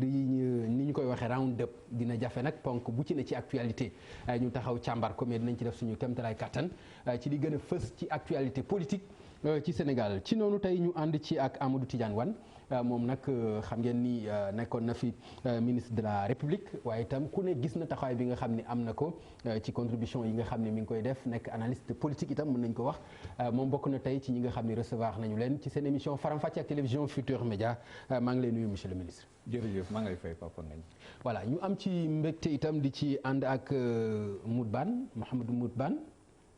ni ñu koy waxee round up dina jafe nag ponk bu ci ne ci actualité ñu taxaw càmbar ko mais dinañ ci def suñu kéemtalaay kattan ci li gën a fës ci actualité politique ci Sénégal ci noonu tey ñu ànd ci ak Amadou Tidiane Wane moom nag xam ngeen ni nekkoon na fi ministre de la République waaye itam ku ne gis na taxawaay bi nga xam ne am na ko ci contribution yi nga xam ne mi ngi koy def nekk analyste politique itam mën nañ ko wax moom bokk na tey ci ñi nga xam ne recevoir nañu leen ci seen émission Faram Facce ak télévision Futurs Médias maa ngi lay nuyu monsieur le ministre. jërëjëf maa ngi lay fay Papa Ngagne. voilà ñu am ci mbégte itam di ci ànd ak Moutbane Mouhamadou Moutbane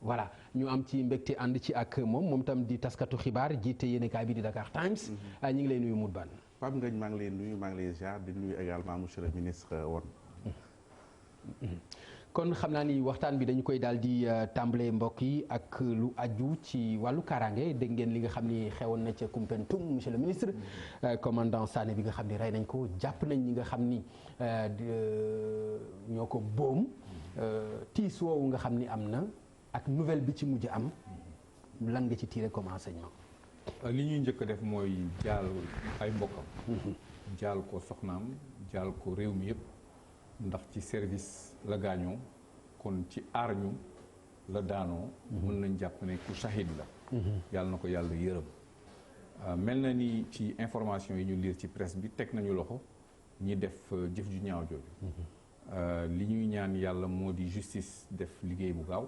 voilà ñu am ci mbégte ànd ci ak moom itam di taskatu xibaar jiite yéenekaay bi di Dakar Times. ñu ngi lay nuyu Moutbane. Pape Ngagne maa ngi lay nuyu maa ngi lay ziar di nuyu également monsieur le ministre Wane. kon xam naa ni waxtaan bi dañu koy daal di tàmbale mbokk yi ak lu aju ci wàllu kaaraange dégg ngeen li nga xam ni xewoon na ca Koumpentoum monsieur le ministre commandant Sané bi nga xam ni rey nañ ko jàpp nañ ñi nga xam ni ñoo ko boom tiis woowu nga xam ni am na ak nouvelle bi ci mujj am lan nga ci tiré comme enseignement. li ñuy njëkk a def mooy jaal ay mbokkam. jaal ko soxnaam jaal ko réew mi yëpp ndax ci service la gaañoo kon ci aar ñu la daanoo. mën nañ jàpp ne ku shahid la. yàlla na ko yàlla yërëm. mel na ni ci information yi ñu lire ci presse bi teg nañu loxo ñi def jëf ju ñaaw jooju. li ñuy ñaan yàlla moo di justice def liggéey bu gaaw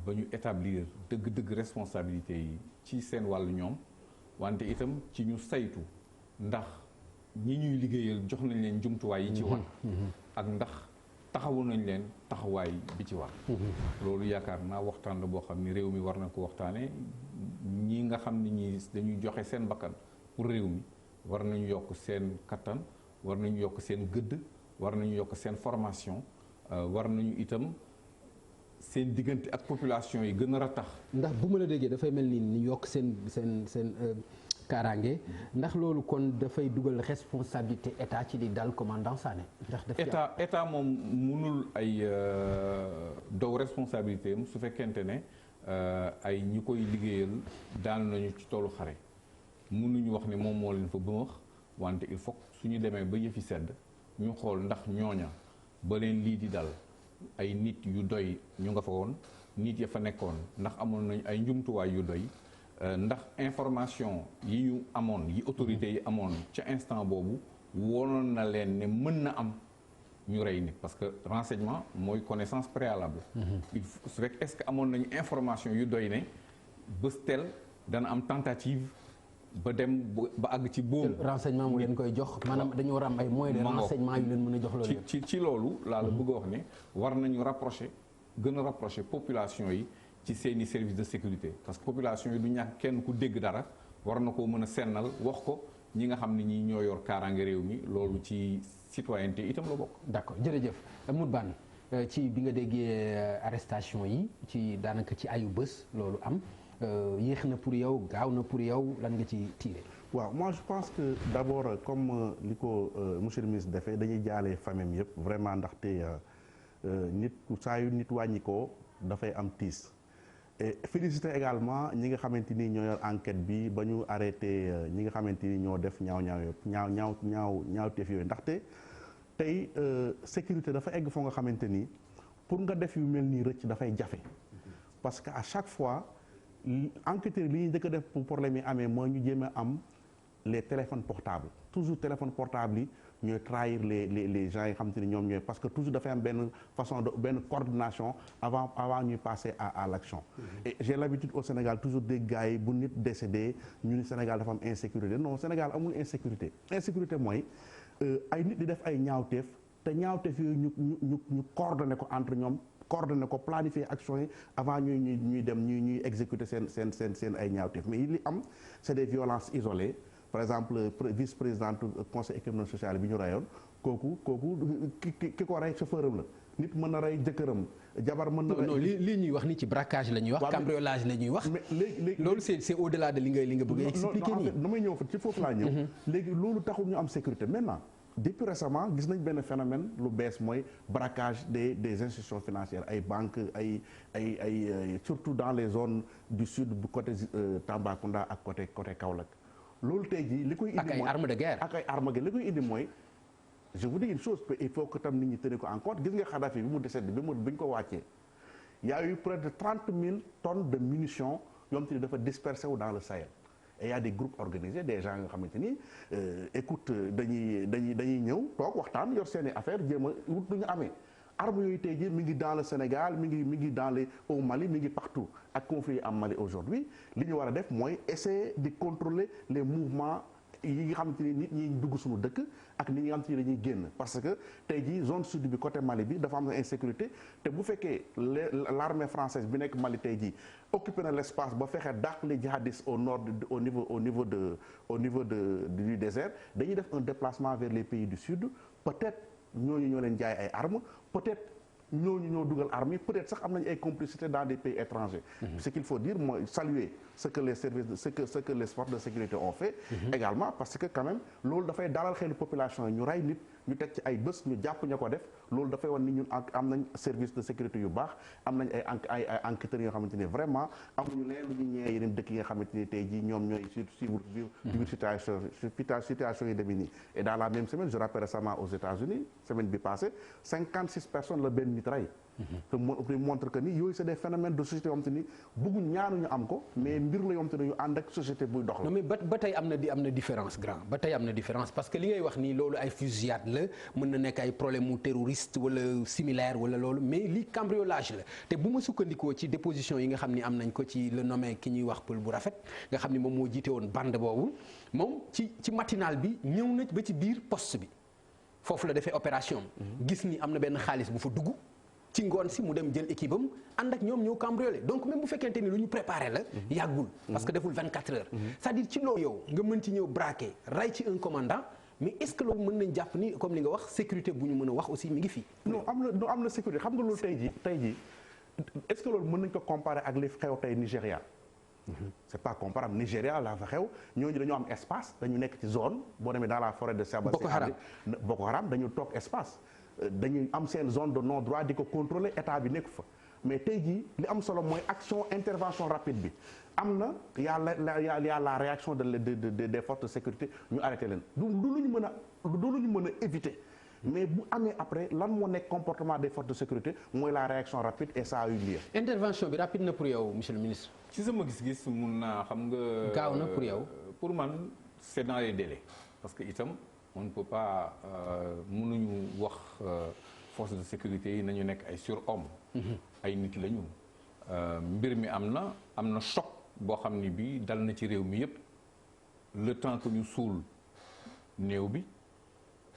ba ñu établir dëgg-dëgg responsabilité yi ci seen wàllu ñoom wante itam ci ñu saytu ndax ñi ñuy liggéeyal jox nañ leen jumtuwaay yi ci war ak ndax taxawu nañ leen taxawaay bi ci war. loolu yaakaar naa waxtaan la boo xam ni réew mi war na ko waxtaane ñi nga xam ni ñi dañuy joxe seen bakkan pour réew mi war nañu yokk seen kattan war nañu yokk seen gëdd war nañu yokk seen formation war nañu itam seen diggante ak population yi gën a ratax. ndax bu ma la déggee dafay mel ni ñu yokk seen kaaraange ndax loolu kon dafay dugal responsabilité état ci li dal commandant Sané. ndax état moom mënul ay dow responsabilité am su fekkente ne ay ñi koy liggéeyal daanu nañu ci toolu xare mënuñu wax ne moom moo leen fa bëmax wante il faut suñu demee ba yëfi sedd ñu xool ndax ñooña ba leen lii di dal ay nit yu doy ñu nga fa woon nit ya fa nekkoon ndax amoon nañu ay njumtuwaay yu doy ndax information yi ñu amoon yi autorités yi amoon ca instant boobu wonoon na leen ne mën na am ñu rey nit parce que renseignement mooy connaissance préalable. il faut su fekk est-ce que amoon nañu information yu doy ne bés tel dana am tentative ba dem ba àgg ci boobu. renseignement mu leen koy jox maanaam dañu war a am ay moyens de renseignement yu leen mën a jox loolu ci loolu laa la bëgg a wax ne war nañu gën a rapprocher population yi ci seeni service de sécurité parce que population yi du ñàkk kenn ku dégg dara war na koo mën a sennal wax ko ñi nga xam ne ñi ñoo yor kaaraange réew mi loolu ci citoyenneté itam la bokk. d'accord jërëjëf Moutbane ci bi nga déggee arrestation yi ci daanaka ci ayu bés loolu am yéex na pour yow gaaw na pour yow lan nga ci tiré. waaw moi je pense que d'abord comme li ko monsieur le ministre defee dañuy jaalee famille yëpp vraiment ndaxte nit saa yu nit wàññi ko dafay am tiis. et féliciter également ñi nga xamante ni ñoo yor enquête bi ba ñu arrêté ñi nga xamante ni ñoo def ñaawteef yooyu ndaxte tey sécurité dafa egg foo nga xamante ni pour nga def yu mel nii rëcc dafay jafe parce que à chaque fois enquêteurs li ñuy njëkk a def pour problème yi amee mooy ñu jéem a am les téléphones portables toujours téléphone portable yi ñooy trahir les gens yi xamante ni ñoom ñooy parce que toujours dafay am benn façon de benn coordination avant ñuy passer à l'action. Et j'ai l'habitude au Sénégal toujours dégg gars yi bu nit décédé ñu ni Sénégal dafa am insécurité non Sénégal amul insécurité mooy ay nit di def ay ñaawteef te ñaawteef yooyu ñu coordonné ko entre ñoom coordonné ko planifier action yi avant ñuy dem ñuy exécuter seen ay ñaawteef mais li am c'est des violences isolées. par exemple vice-présidente conseil économique social bi ñu reyoon kooku ki ko rey chauffeur am la nit mën na rey jëkkëram jabar mën na. non lii ñuy wax ni ci braquage la ñuy wax. cambriolage la ñuy wax. mais léegi loolu c'est au-delà de li nga bëgg a expliquer nii. damay ñëw fa ci foofu laa ñëw. léegi loolu taxul ñu am sécurité maintenant depuis récemment gis nañ benn phénomène lu bees mooy braquage des institutions financières ay banques ay surtout dans les zones du sud bu côté Tambacounda ak côté Kaolack. loolu tey jii li koy indi mooy ak ay armes de guerre. ak ay armes de guerre li koy indi mooy je vous dis une chose il faut que tam nit ñi tenir ko en compte gis nga Kadhafi bi mu décédé bi ñu ko wàccee y a eu près de 30 000 tonnes de munitions yoo xam te ni dafa dispersé wu dans le Sahel et y a des groupes organisés des gens nga xamante ni écoute dañuy ñëw toog waxtaan yor seeni affaire jéem a wut lu ñu amee armes yooyu tey jii mi ngi dans le Sénégal mi ngi dans les au Mali mi ngi partout ak conflit am Mali aujourd'hui li ñu war a def mooy essayer de contrôler les mouvements yi nga xamante ni nit ñi dugg suñu dëkk ak nit ñi nga xamante ni dañuy génn parce que tey jii zone sud bi côté Mali bi dafa am na insécurité te bu fekkee l'armée française bi nekk Mali tey jii occupé na l'espace ba fexe dàq les djihadistes au nord au niveau du désert dañuy def un déplacement vers les pays du sud peut-être ñooñu ñoo leen jaay ay armes peut-être ñooñu ñoo dugal armes yi peut-être sax am nañu ay complicité dans des pays étrangers. Ce qu'il faut dire mooy saluer ce que les services ce que les forces de sécurité ont fait. Également parce que quand même loolu dafay dalal xelu population yi ñu rey nit ñu teg ci ay bés ñu jàpp ña ko def loolu dafay wan ni ñun am nañ service de sécurité yu baax am nañ ay enquêteurs yoo xamante ni vraiment amuñu leen lu ñu ñëwee yeneen dëkk yi nga xamante ni tey jii ñoom ñooy suivre situation yi demee nii. Et dans la même semaine je rappelle récemment aux États-Unis semaine bi passée 56 personnes la benn nit rey. te montre que ni yooyu c'est des phénomènes de société yoo xamante ni bëgguñ ñaanuñu am ko mais mbir la yoo xamante ni yu ànd ak société buy dox la. non mais ba tey am na différence grand ba tey am na différence parce que li ngay wax nii loolu ay fusillade la mën na nekk ay problème mu terroriste wala similaire wala loolu mais li cambriolage la te bu ma sukkandikoo ci déposition yi nga xam ni am nañ ko ci le nommé ki ñuy wax Pël bu rafet nga xam ni moom moo jiite woon bande boobu moom ci matinal bi ñëw na ba ci biir poste bi foofu la defee opération gis ni am na benn xaalis bu fa dugg. ci ngoon si mu dem jël équipe am ànd ak ñoom ñëw cambriolé donc même bu fekkente ni lu ñu préparé la yàggul parce que deful 24 heures c'est-à-dire ci loolu yow nga mën ci ñëw braqué rey ci un commandant mais est-ce que loolu mën nañ jàpp ni comme li nga wax sécurité bu ñu mën a wax aussi mi ngi fii non am na sécurité xam nga loolu tey jii est-ce que loolu mën nañ ko comparer ak li xew tey Nigéria c'est pas comparable Nigéria laa fa xew ñooñu dañoo am espace dañu nekk ci zone boo demee dans la forêt de Sabassi Boko Haram dañu toog espace dañuy am seen zone de non droit di ko contrôler état bi nekk fa mais tey jii li am solo mooy action intervention rapide bi am na y a la réaction des forces de sécurité ñu arrêté leen du lu ñu mën a éviter mais bu amee après lan moo nekk comportement des forces de sécurité mooy la réaction rapide et ça a eu lieu. intervention bi rapide na pour yow monsieur le ministre. ci sama gis-gis mun naa xam nga. gaaw na pour yow. pour man c'est dans les délais parce que itam. on ne peut pas mënuñu wax force de sécurité yi nañu nekk ay surhommes. ay nit lañu. mbir mi am na choc boo xam ni bii dal na ci réew mi yépp le temps que ñu suul néew bi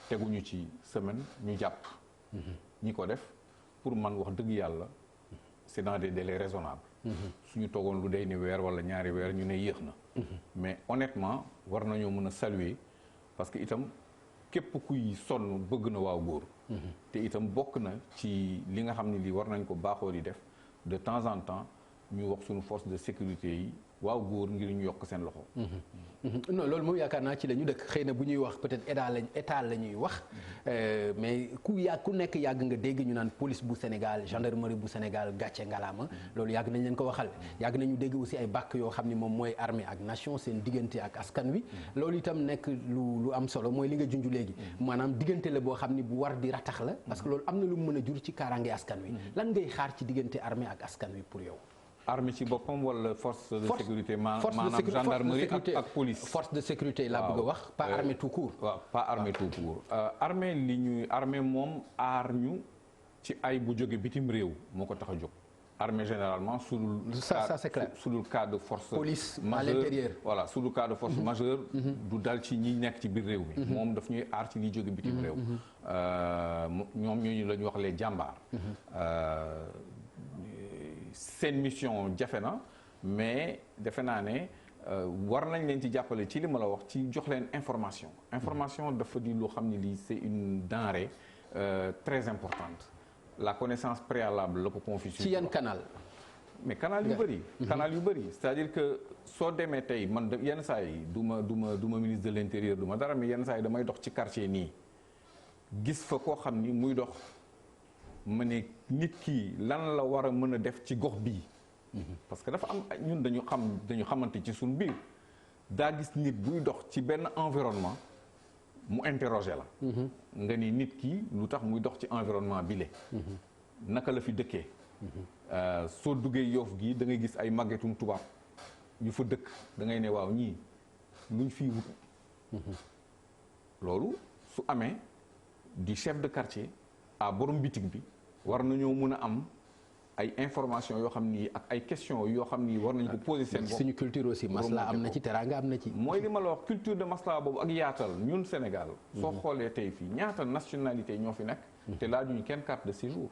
teguñu ci semaine ñu jàpp. ñi ko def pour man wax dëgg yàlla c'est dans des délais raisonnables. suñu toogoon lu day ni weer wala ñaari weer ñu ne yéex na. mais honnêtement war nañoo mën a saluer parce que itam. képp kuy sonn bëgg na waaw góor te itam bokk na ci li nga xam ne lii war nañ ko baaxoo di def de temps en temps ñu wax suñu force de sécurité yi waaw góor ngir ñu yokk seen loxo. non loolu moom yaakaar naa ci la ñu dëkk xëy na bu ñuy wax peut-être état la ñuy wax mais ku nekk yàgg nga dégg ñu naan police bu Sénégal gendarmerie bu Sénégal gàcce ngalaama loolu yàgg nañ leen ko waxal yàgg nañu dégg aussi ay bàkk yoo xam ni moom mooy armée ak nation seen diggante ak askan wi loolu itam nekk lu am solo mooy li nga junj léegi maanaam diggante la boo xam ni bu war di ratax la parce que loolu am na lu mu mën a jur ci kaaraange askan wi lan ngay xaar ci diggante armée ak askan wi pour yow. armée ci boppam wala force de sécurité maanaam gendarmerie ak police. force de sécurité laa bëgg a wax. pas armée tout court. waaw pas armée tout court. armée moom aar ñu ci ay bu jóge bitim réew moo ko tax a jóg. armée généralement ça c'est clair sous le cas de force. police majeure, à l'intérieur. voilà sous le cas de force majeure. du dal ci ñi nekk ci biir réew mi. moom daf ñuy aar ci liy jóge bitim réew. ñoom ñooñu la ñu wax les jàmbaar. seen mission jafe na mais defe naa ne war nañ leen ci jàppale ci li ma la wax ci jox leen information dafa di loo xam ne lii c'est une denrée très importante la connaissance préalable la ko confie ci yan canal mais canal yu bëri c'est-à-dire que soo demee tey man yenn saa yi du ma ministre de l'intérieur du ma dara mais yenn saa yi damay dox ci quartier nii gis fa koo xam ni muy dox ma ne nit ki lan la war a mën a def ci gox bii parce que dafa am ñun dañu xamante ci suñu biir daa gis nit buy dox ci benn environnement mu interroger la. nga ni nit ki lu tax muy dox ci environnement bile. naka la fi dëkkee. soo duggee Yoff gi da ngay gis ay màggetum tubaab yu fa dëkk da ngay ne waaw ñii luñ fii wut. loolu su amee di chef de quartier à borom bitig bi war nañoo mën a am ay information yoo xam ni ak ay questions yoo xam ni war nañ ko poser seen bopp. suñu culture aussi masla am na ci teraanga am na ci. mooy li ma la wax culture de masla boobu ak yaatal ñun Sénégal. soo xoolee tey fii ñaata nationalité ñoo fi nekk. te laajuñu kenn carte de séjour.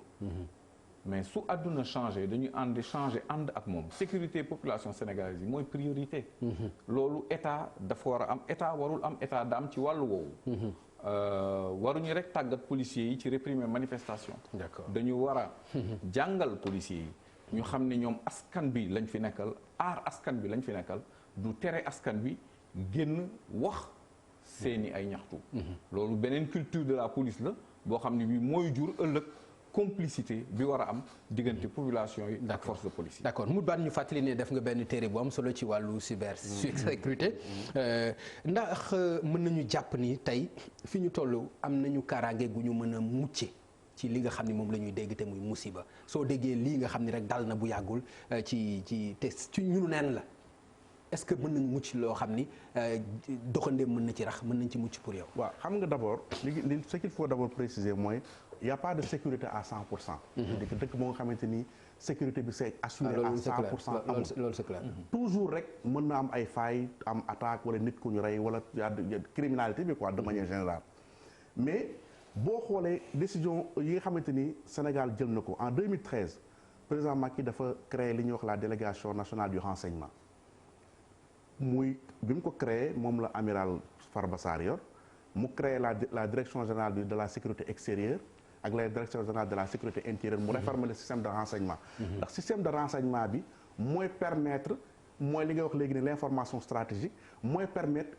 mais su àdduna changé dañuy ànd ak moom sécurité population sénégalaise yi mooy priorité. loolu état dafa war a am état warul am état d'âme ci wàllu woowu. waruñu rek tàggat policiers yi ci réprimer manifestation. d'accord dañu war a jàngal policiers yi ñu xam ne ñoom askan bi lañ fi nekkal aar askan bi lañ fi nekkal du tere askan bi génn wax seeni ay ñaxtu. loolu beneen culture de la police la boo xam ne bi mooy jur ëllëg complicité bi war a am diggante population yi ak force de police yi. d'accord mu baan ñu fàttali ne def nga benn téere bu am solo ci wàllu cybersécurité ndax mën nañu jàpp ni tey fi ñu toll am nañu kaaraange gu ñu mën a mucce ci li nga xam ni moom la ñuy dégg te muy musiba soo déggee lii nga xam ni rek dal na bu yàggul ci te ci ñunu neen la est-ce que mën nañu mucc loo xam ni doxandéem mën na ci rax mën nañ ci mucc pour yow. waaw xam nga d'abord li ce qu'il faut d'abord préciser mooy il y a pas de sécurité à 100%. dëkk moo nga xamante ni sécurité bi c'est assuré à 100%. loolu c'est clair. toujours rek mën na am ay failles am attaque wala nit ku ñu rey wala criminalité bi quoi de manière générale mais boo xoolee décision yi nga xamante ni Sénégal jël na ko en 2013 président Macky dafa créer li ñuy wax la délégation nationale du renseignement muy bi mu ko créé moom la amiral Farba Sarr yor mu créé la direction générale de la sécurité extérieure ak la direction générale de la sécurité intérieure mu réformer le système de renseignement ndax système de renseignement bi mooy permettre mooy li nga wax léegi ne l'information stratégique mooy permettre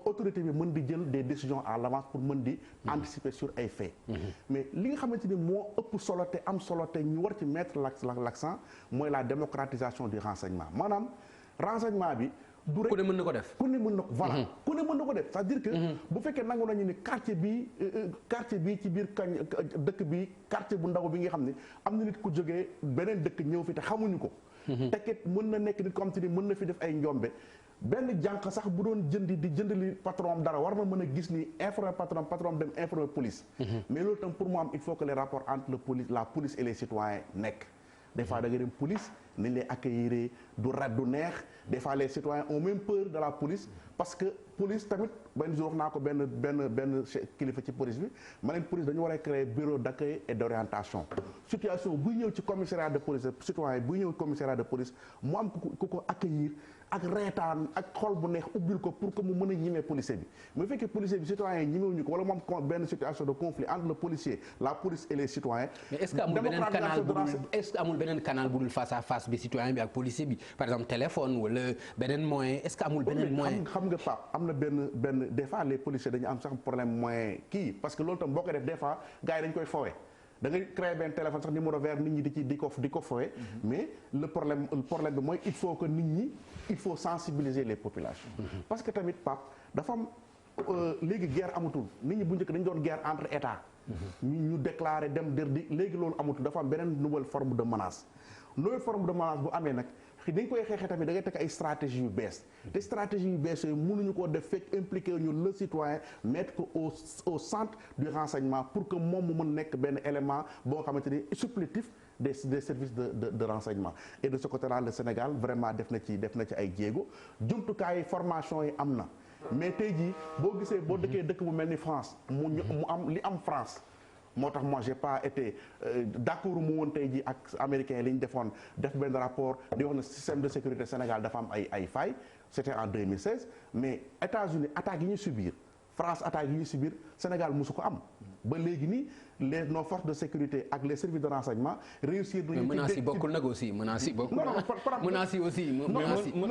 autorité bi mën di jël des décisions à l'avance pour mën di anticiper sur ay faits mais li nga xamante ni moo ëpp solo te am solo te ñu war ci mettre l'accent mooy la démocratisation du renseignement maanaam renseignement bi du rek ku ne mën na ko def ku ne mën na ko voilà ku ne mën na ko def c'est-à-dire que bu fekkee nangu nañu ni quartier bi ci biir dëkk bi quartier bu ndaw bi nga xam ne am na nit ku jógee beneen dëkk ñëw fi te xamuñu ko tekket mën na nekk nit ko am te ni mën na fi def ay njombe benn jànq sax bu doon di jëndali patron dara war na mën a gis ni informer patron dem informer police mais loolu tam pour moi il faut que les rapports entre la police et les citoyens nekk des fois da nga dem police nañ lay accueillir du neex des fois les citoyens ont même peur de la police parce que police tamit benn jour wax naa ko benn kilifa ci police bi ma leen police dañu war a créer bureau d'accueil et d'orientation situation buy ñëw ci commissariat de police citoyen buy ñëw commissariat de police mu am ku ko accueillir ak reetaan ak xol bu neex ubbil ko pour que mu mën a ñimee policier bi mu fekkee policier bi citoyen yi ñimewuñu ko wala mu am benn situation de conflit entre le policier la police et les citoyens. mais est-ce que amul beneen canal bu dul face à face bi citoyen bi ak policier bi par exemple téléphone wala beneen moyen est-ce que amul beneen moyen. xam nga Pape am na benn des fois les policiers dañu am sax problème moyen kii parce que loolu tam boo ko def des fois gars yi dañu koy fowee. da ngay créer benn téléphone sax numéro vert nit ñi di ko fowee mais le problème bi mooy il faut que nit ñi il faut sensibiliser les populations parce que tamit Pape dafa am léegi guerre amatul nit ñi bu njëkk dañu doon guerre entre états ñu déclarer dem di léegi loolu amatul dafa am beneen nouvelle forme de menace bu amee nag dañ koy xeexee tamit da ngay teg ay stratégie yu bees te stratégie yu bees yooyu mënuñu koo def fekk impliqué ñu le citoyen mettre ko au centre du renseignement pour que moom mu mën nekk benn élément boo xamante ni supplétif des services de renseignement et de ce côté-là le Sénégal vraiment def na ci ay jéego jumtukaay formation yi am na mais tey jii boo gisee boo dëkkee dëkk bu mel ni France mu am li am France moo tax moi j'ai pas été d'accord mu woon tey jii ak américains li ñu defoon def benn rapport di wax ne système de sécurité Sénégal dafa am ay failles c'était en 2016 mais États-Unis attaques yi ñu subir France attaques yi ñu subir Sénégal mosu ko am ba léegi nii nos forces de sécurité ak les services de renseignement réussir nañu. mais menaces yi bokkul nag aussi menaces yi bokkul. menaces yi aussi. non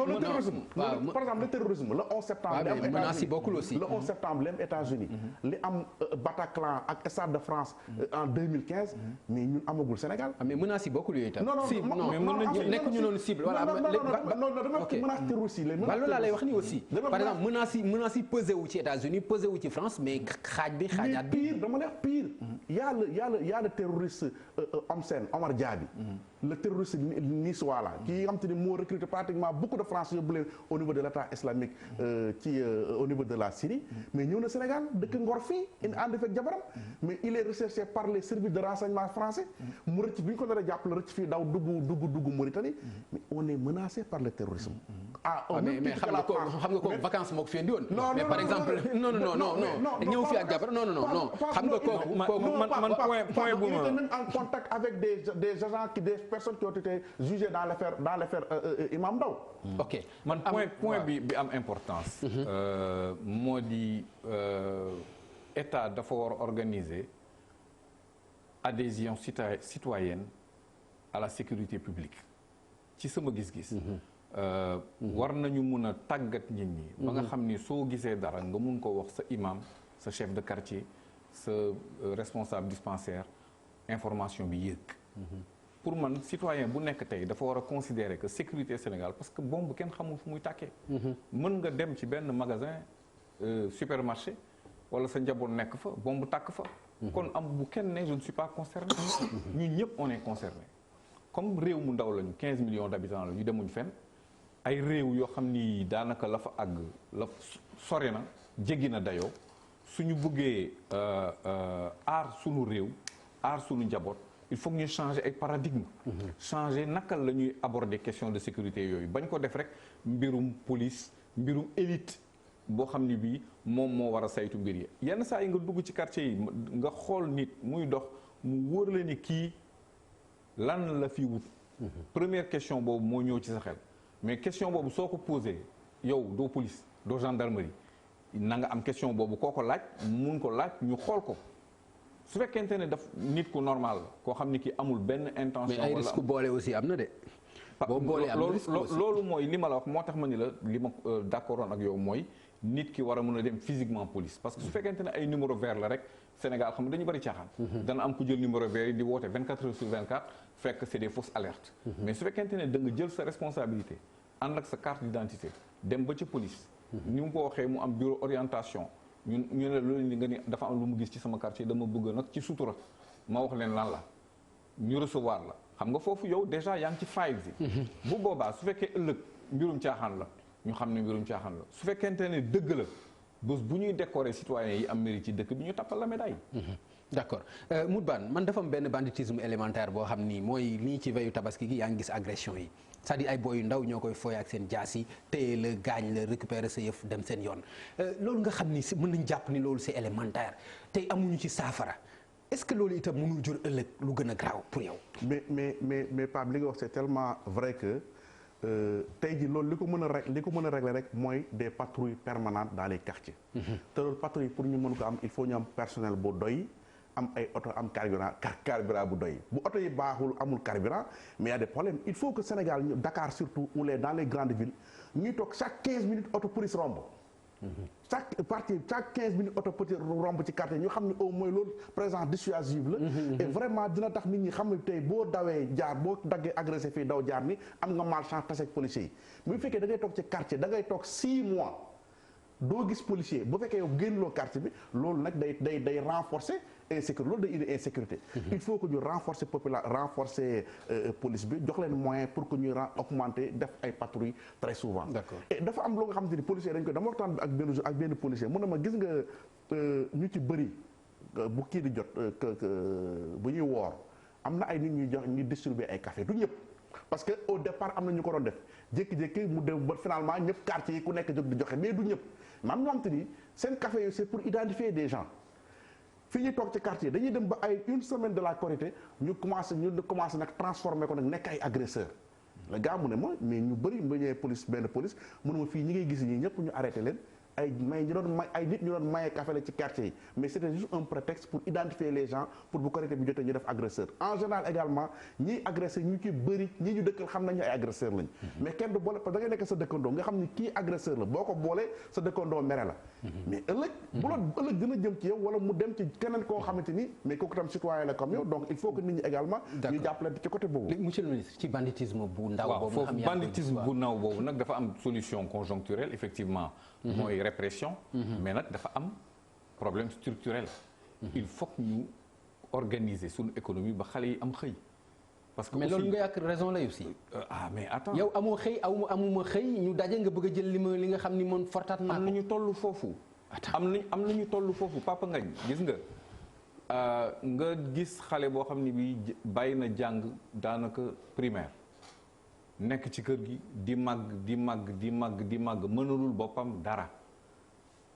le terrorisme. par exemple le terrorisme le 11 septembre. waaw mais menaces yi bokkul aussi. le 11 septembre li am États-Unis li am Bataclan ak Stade de France en 2015. mais ñun amagul Sénégal. mais menaces yi bokkul yooyu itam. non mais mën nañu nekk ñu noonu cible. voilà non dama menace terroriste yi loolu laa lay wax nii aussi. par exemple menaces yi pesé wu ci États-Unis posé wu ci France mais xaaj bi xaajaat bi. pire dama lay wax pire. y a le terroriste Omar Diaby. le terroriste niçois là. kii xam te ni moo recruté pratiquement beaucoup de Français yóbbu leen au niveau de l'État islamique au niveau de la Syrie. mais ñëw na Sénégal dëkk Ngor fii ànd fekk jabaram. mais il est recherché par les services de renseignement français. mu rëcc bi ñu ko nar a jàpp la rëcc fii daw dugg Mauritanie. mais on est menacé par le terrorisme. mais xam nga ko vacances moo ko fi indi woon. mais par exemple non ñëw fi ak jabar non xam nga kooku man point bu ma même en contact avec des agents des personnes qui ont été jugées dans l'affaire Imam Ndao. ok man point bi am importance. moo di état dafa war a organiser adhésion citoyenne à la sécurité publique ci sama gis-gis. war nañu mun a tàggat nit ñi. ba nga xam ni soo gisee dara nga mun ko wax sa imam sa chef de quartier sa responsable dispensaire information bi yëg. pour man citoyen bu nekk tey dafa war a considérer que sécurité Sénégal parce que bombe kenn xamul fu muy tàkkee. mën nga dem ci benn magasin supermarché wala sa njaboot nekk fa bombe tàkk fa. kon am bu kenn ne je ne suis pas concerné. ñun ñëpp on est concerné comme réew mu ndaw lañu 15 millions d'habitants la ñu demuñ fenn. ay réew yoo xam ni daanaka la fa àgg la sori na jéggi na dayoo suñu bëggee aar suñu réew aar suñu njaboot il faut que ñu changer ay paradigme changer naka la ñuy aborder question de sécurité yooyu bañ ko def rek mbirum police mbirum élite boo xam ni bii moom moo war a saytu mbir yi yenn saa yi nga dugg ci quartier yi nga xool nit muy dox mu wóor la ni kii lan la fi wut première question boobu moo ñëw ci sa xel mais question boobu soo ko posé yow doo police doo gendarmerie na nga am question boobu koo ko laaj mun ko laaj ñu xool ko su fekkente ne daf nit ku normal la koo xam ni ki amul benn intention. mais ay risque boole aussi am na de. boo boolee am na risque aussi loolu mooy li ma la wax moo tax ma ni la li ma d'accord ak yow mooy nit ki war a mën a dem physiquement police parce que su fekkente ne ay numéro vert la rek Sénégal xam nga dañu bari caaxaan. dana am ku jël numéro vert yi di woote 24 heures sur 24 fekk c'est des fausses alertes. mais su fekkente ne da nga jël sa responsabilité ànd ak sa carte d'identité dem ba ca police. ni mu ko waxee mu am bureau orientation ñu ne loolu nga ni dafa am lu mu gis ci sama quartier dama bëgg nag ci sutura ma wax leen lan la ñu recevoir la xam nga foofu yow déjà yaa ngi ci faille bi. bu boobaa su fekkee ëllëg mbirum caaxaan la ñu xam ne mbirum caaxaan la su fekkente ne dëgg la bés bu ñuy décorer citoyens yi am mérite ci dëkk bi ñu tappal la médaille. d'accord Moutbane man dafa am benn banditisme élémentaire boo xam ni mooy lii ci veyu tabaski gi yaa ngi gis agression yi c'est-à-dire ay boy yu ndaw ñoo koy fooy ak seen jaas yi téye la gaañ la récupérer sa yëf dem seen yoon loolu nga xam ni si mën nañ jàpp ni loolu c'est élémentaire tey amuñu ci saafara est-ce que loolu itam mënul jur ëllëg lu gën a graaw pour yow. mais Pape li nga wax c'est tellement vrai que tey ji loolu li ko mën a régler rek mooy des patrouilles permanentes dans les quartiers. te loolu patrouille pour ñu mën ko am il faut ñu am personnel bu doy. am ay oto am carburant bu doy bu oto yi baaxul amul carburant mais y a des problèmes il faut que Sénégal Dakar surtout ou dans les grandes villes ñuy toog chaque 15 minutes oto police romb. chaque 15 minutes oto police romb ci quartier ñu xam ne au moins loolu présence dissuasive la. et vraiment dina tax nit ñi xam ne tey boo dawee jaar boo daggee agressé fii daw jaar ni am nga malchance tase ak policiers yi bu fekkee da ngay toog ci quartier da ngay toog 6 mois. doo gis policier bu fekkee yow génnloo quartier bi loolu nag day renforcer insécurité loolu day indi insécurité. il faut que ñu renforcer renforcer police bi jox leen moyen pour que ñuy augmenter def ay patrouilles très souvent. d'accord et dafa am loo nga xam te ni policier dañ ko dama waxtaan ak benn policier mu ne ma gis nga ñu ci bëri bu kii di jot bu ñuy woor am na ay nit ñuy jox ñu distribuer ay café du ñëpp. parce que au départ am na ñu ko doon def jékki-jékki mu dem ba finalement ñëpp quartier yi ku nekk jóg di joxe mais du ñëpp maam ñoo xam te ni seen café yooyu c'est pour identifier des gens fii ñuy toog ci quartier dañuy dem ba ay une semaine de la Korité ñu commencé nag transformer ko nag nekk ay agresseurs le gars mu ne ma mais ñu bëri ba ñëwee police benn police mu ne ma fii ñi ngay gis ñi ñëpp ñu arrêté leen ay nit ñu doon maye café la ci quartier yi mais c'était juste un prétexte pour identifier les gens pour bu Korité bi jotee ñu def agresseur en général également ñiy agressé ñu ci bëri ñi ñu dëkkal xam nañu ay agresseur lañ mais kenn du boole parce que da ngay nekk sa dëkkandoo nga xam ni kii agresseur la boo ko boolee sa dëkkandoo mere la mais ëllëg bu la ëllëg dina jëm ci yow wala mu dem ci keneen koo xamante ni mais kooku tam citoyen la comme yow donc il faut que nit ñi également ñu jàppalante ci côté boobu monsieur le ministre ci banditisme bu ndaw boobu foofu banditisme bu ndaw boobu nag dafa am solution conjoncturelle effectivement mooy répression. mais nag dafa am problème structurel. il faut que ñu organiser suñu économie ba xale yi am xëy. parce que mais aussi loolu nga yàq raison la aussi. mais attends yow amoo xëy amuma xëy ñu daje nga bëgg a jël li nga xam ni moom fortaat naa ko. am nañu toll foofu. am nañu toll foofu Papa Ngagne gis nga nga gis xale boo xam ne bi bàyyi na jàng daanaka primaire nekk ci kër gi di màgg mënalul boppam dara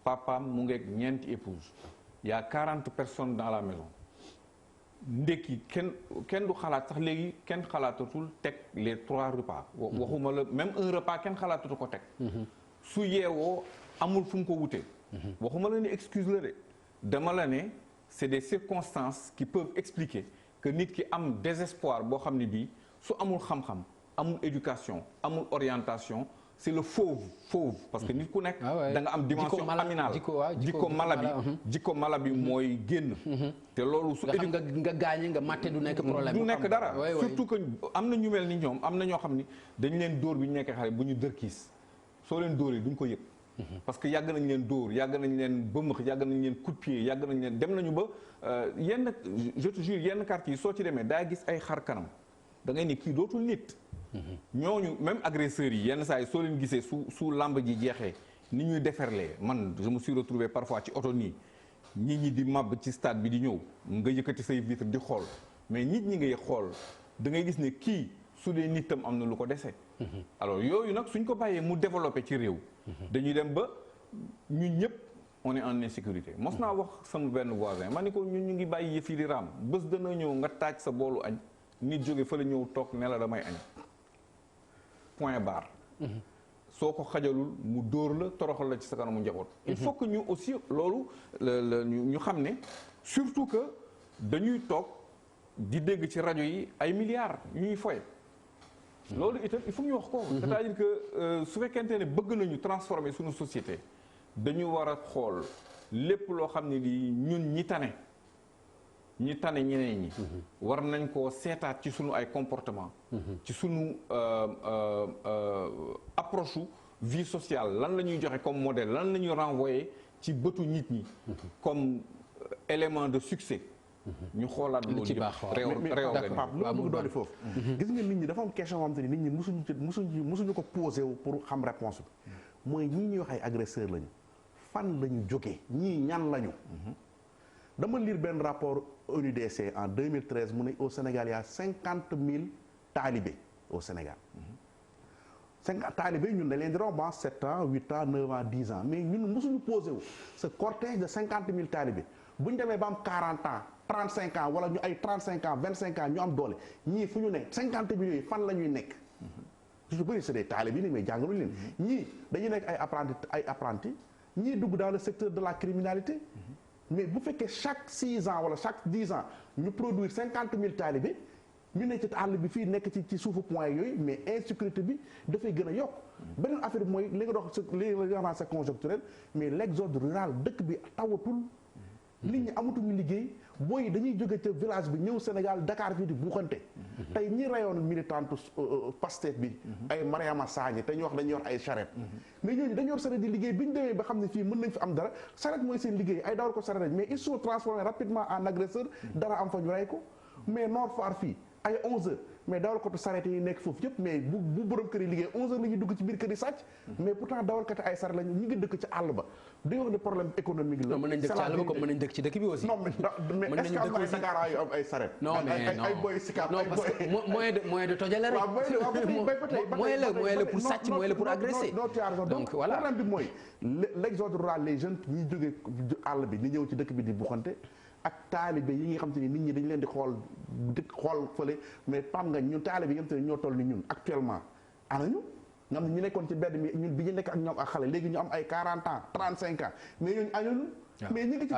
papaam mu ngeeg ñeenti épouse y a 40 personnes dans la maison ndekki kenn du xalaat sax léegi kenn xalaatatul teg les 3 repas waxuma la même un repas kenn xalaatatu ko teg su yeewoo amul fu mu ko wutee waxuma la ni excuse la de dama la ne c'est des circonstances qui peuvent expliquer que nit ki am désespoir boo xam ne bii su amul xam-xam amul éducation amul orientation c'est le fauve parce que nit ku nekk da nga am dimension aminale jikko mala bi mooy génn te loolu su nga gaañe nga màtte du nekk problème du nekk dara surtout que am na ñu mel ni ñoom am na ñoo xam ni dañu leen dóor bi ñu nekkee xale bu ñu dërkiis soo leen dóoree duñ ko yëg parce que yàgg nañ leen dóor yàgg nañ leen bëmëx yàgg nañ leen coup de pied yàgg nañ leen dem nañu ba yenn je te jure yenn quartier yi soo ci demee daa gis ay xar kanam da ngay ne kii dootul nit ñooñu même agresseurs yi yenn saa yi soo leen gisee su lamb ji jeexee ni ñuy deferlee man je me suis retrouvé parfois ci oto nii ñi di màbb ci stade bi di ñëw nga yëkkati say vitre di xool mais nit ñi ngay xool da ngay gis ne kii su dee nit tam am na lu ko dese alors yooyu nag suñ ko bàyyee mu développé ci réew dañuy dem ba ñun ñëpp on est en insécurité mos naa wax sama benn voisin ma ni ko ñun ñu ngi bàyyi yëf yi di raam bés dana ñëw nga taaj sa boolu añ nit jóge fa la ñëw toog ne la damay añ point barre soo ko xajalul mu dóor la toroxal la ci sa kanamu njaboot il faut que ñu aussi loolu ñu xam ne surtout que dañuy toog di dégg ci rajo yi ay milliards yu ñuy foye loolu itam il faut ñu wax ko c'est-à-dire que su fekkente ne bëgg nañu transformer suñu société dañu war a xool lépp loo xam ne di ñun ñi tane ñeneen ñi war nañ koo seetaat ci sunu ay comportement ci sunu approche vie sociale lan la ñuy joxe comme modèle lan la ñuy renvoyer ci bëtu nit ñi comme élément de succès ñu xoolaat loolu yëpp Pape lu ma bëgg doole foofu gis nga nit ñi dafa am question xam te ni nit ñi musuñu ko posé wu pour xam réponse bi mooy ñii ñuy wax ay agresseur lañu fan lañu jógee ñii ñan lañu dama lire benn rapport ONUDC en 2013 mu ne au Sénégal y a 50 000 talibés au Sénégal 50 talibés ñun dañ leen di romb 7 ans 8 ans 9 ans 10 ans mais ñun mosuñu posé wu ce cortège de 50 000 talibés bu ñu demee ba am 40 ans 35 ans wala ñu ay 35 ans 25 ans ñu am doole ñii fu ñu nekk 50 000 yooyu fan la ñuy nekk su bëri c'est des talibés mais jàngaluñu leen ñii dañuy nekk ay apprentis ñii dugg dans le secteur de la criminalité mais bu fekkee chaque 6 ans wala chaque 10 ans ñu produire 50 000 talibés ñu ne ci àll bi fii nekk ci suufu point yooyu mais insécurité bi dafay gën a yokk beneen affaire bi mooy li nga dox li nga wax c'est conjoncturel mais l'exode rural dëkk bi tawatul nit ñi amatuñu liggéey booy dañuy jóge ca village bi ñëw Sénégal Dakar fii di buuxante tey ñi rayoon militante Pastef bi ay Mariama Sagna te ñu wax dañuy yor ay charrette mais ñooñu dañu yor charrette di liggéey bi ñu demee ba xam ne fii mën nañ fi am dara charrette mooy seen liggéey ay dawal ko charrette mais ils sont transformés rapidement en agresseur dara am fa ñu rey ko mais Nord Foire fii ay 11 heures mais dawalkatu sareet yi nekk foofu yëpp mais bu borom kër yi liggéey 11 heures la ñuy dugg ci biir kër yi sàcc mais pourtant dawalkati ay sareet lañu ñu ngi dëkk ci àll ba dañoo wax ne problème économique la. mën nañ dëkk ci àll ba comme mën nañ dëkk ci dëkk bi aussi. non mais est-ce que am na ay Dakar yu am ay sareet. non mais non ay boy Sicap non parce que moyen de tojale rek. moyen la pour sàcc moyen la pour agresser. donc voilà problème bi mooy l'exode rural les jeunes ñi jógee àll bi ni ñëw ci dëkk bi di buxante ak taalibe yi nga xam te ni nit ñi dañu leen di xool fële mais pam nga ñun taalibe yi nga xam te ni ñoo toll ni ñun actuellement anañu nga xam ne ñu nekkoon ci mbedd mi ñun bi ñu nekk ak ñoom ak xale léegi ñu am ay 40 ans 35 ans mais ñooñu añuñu mais ñu ngi ci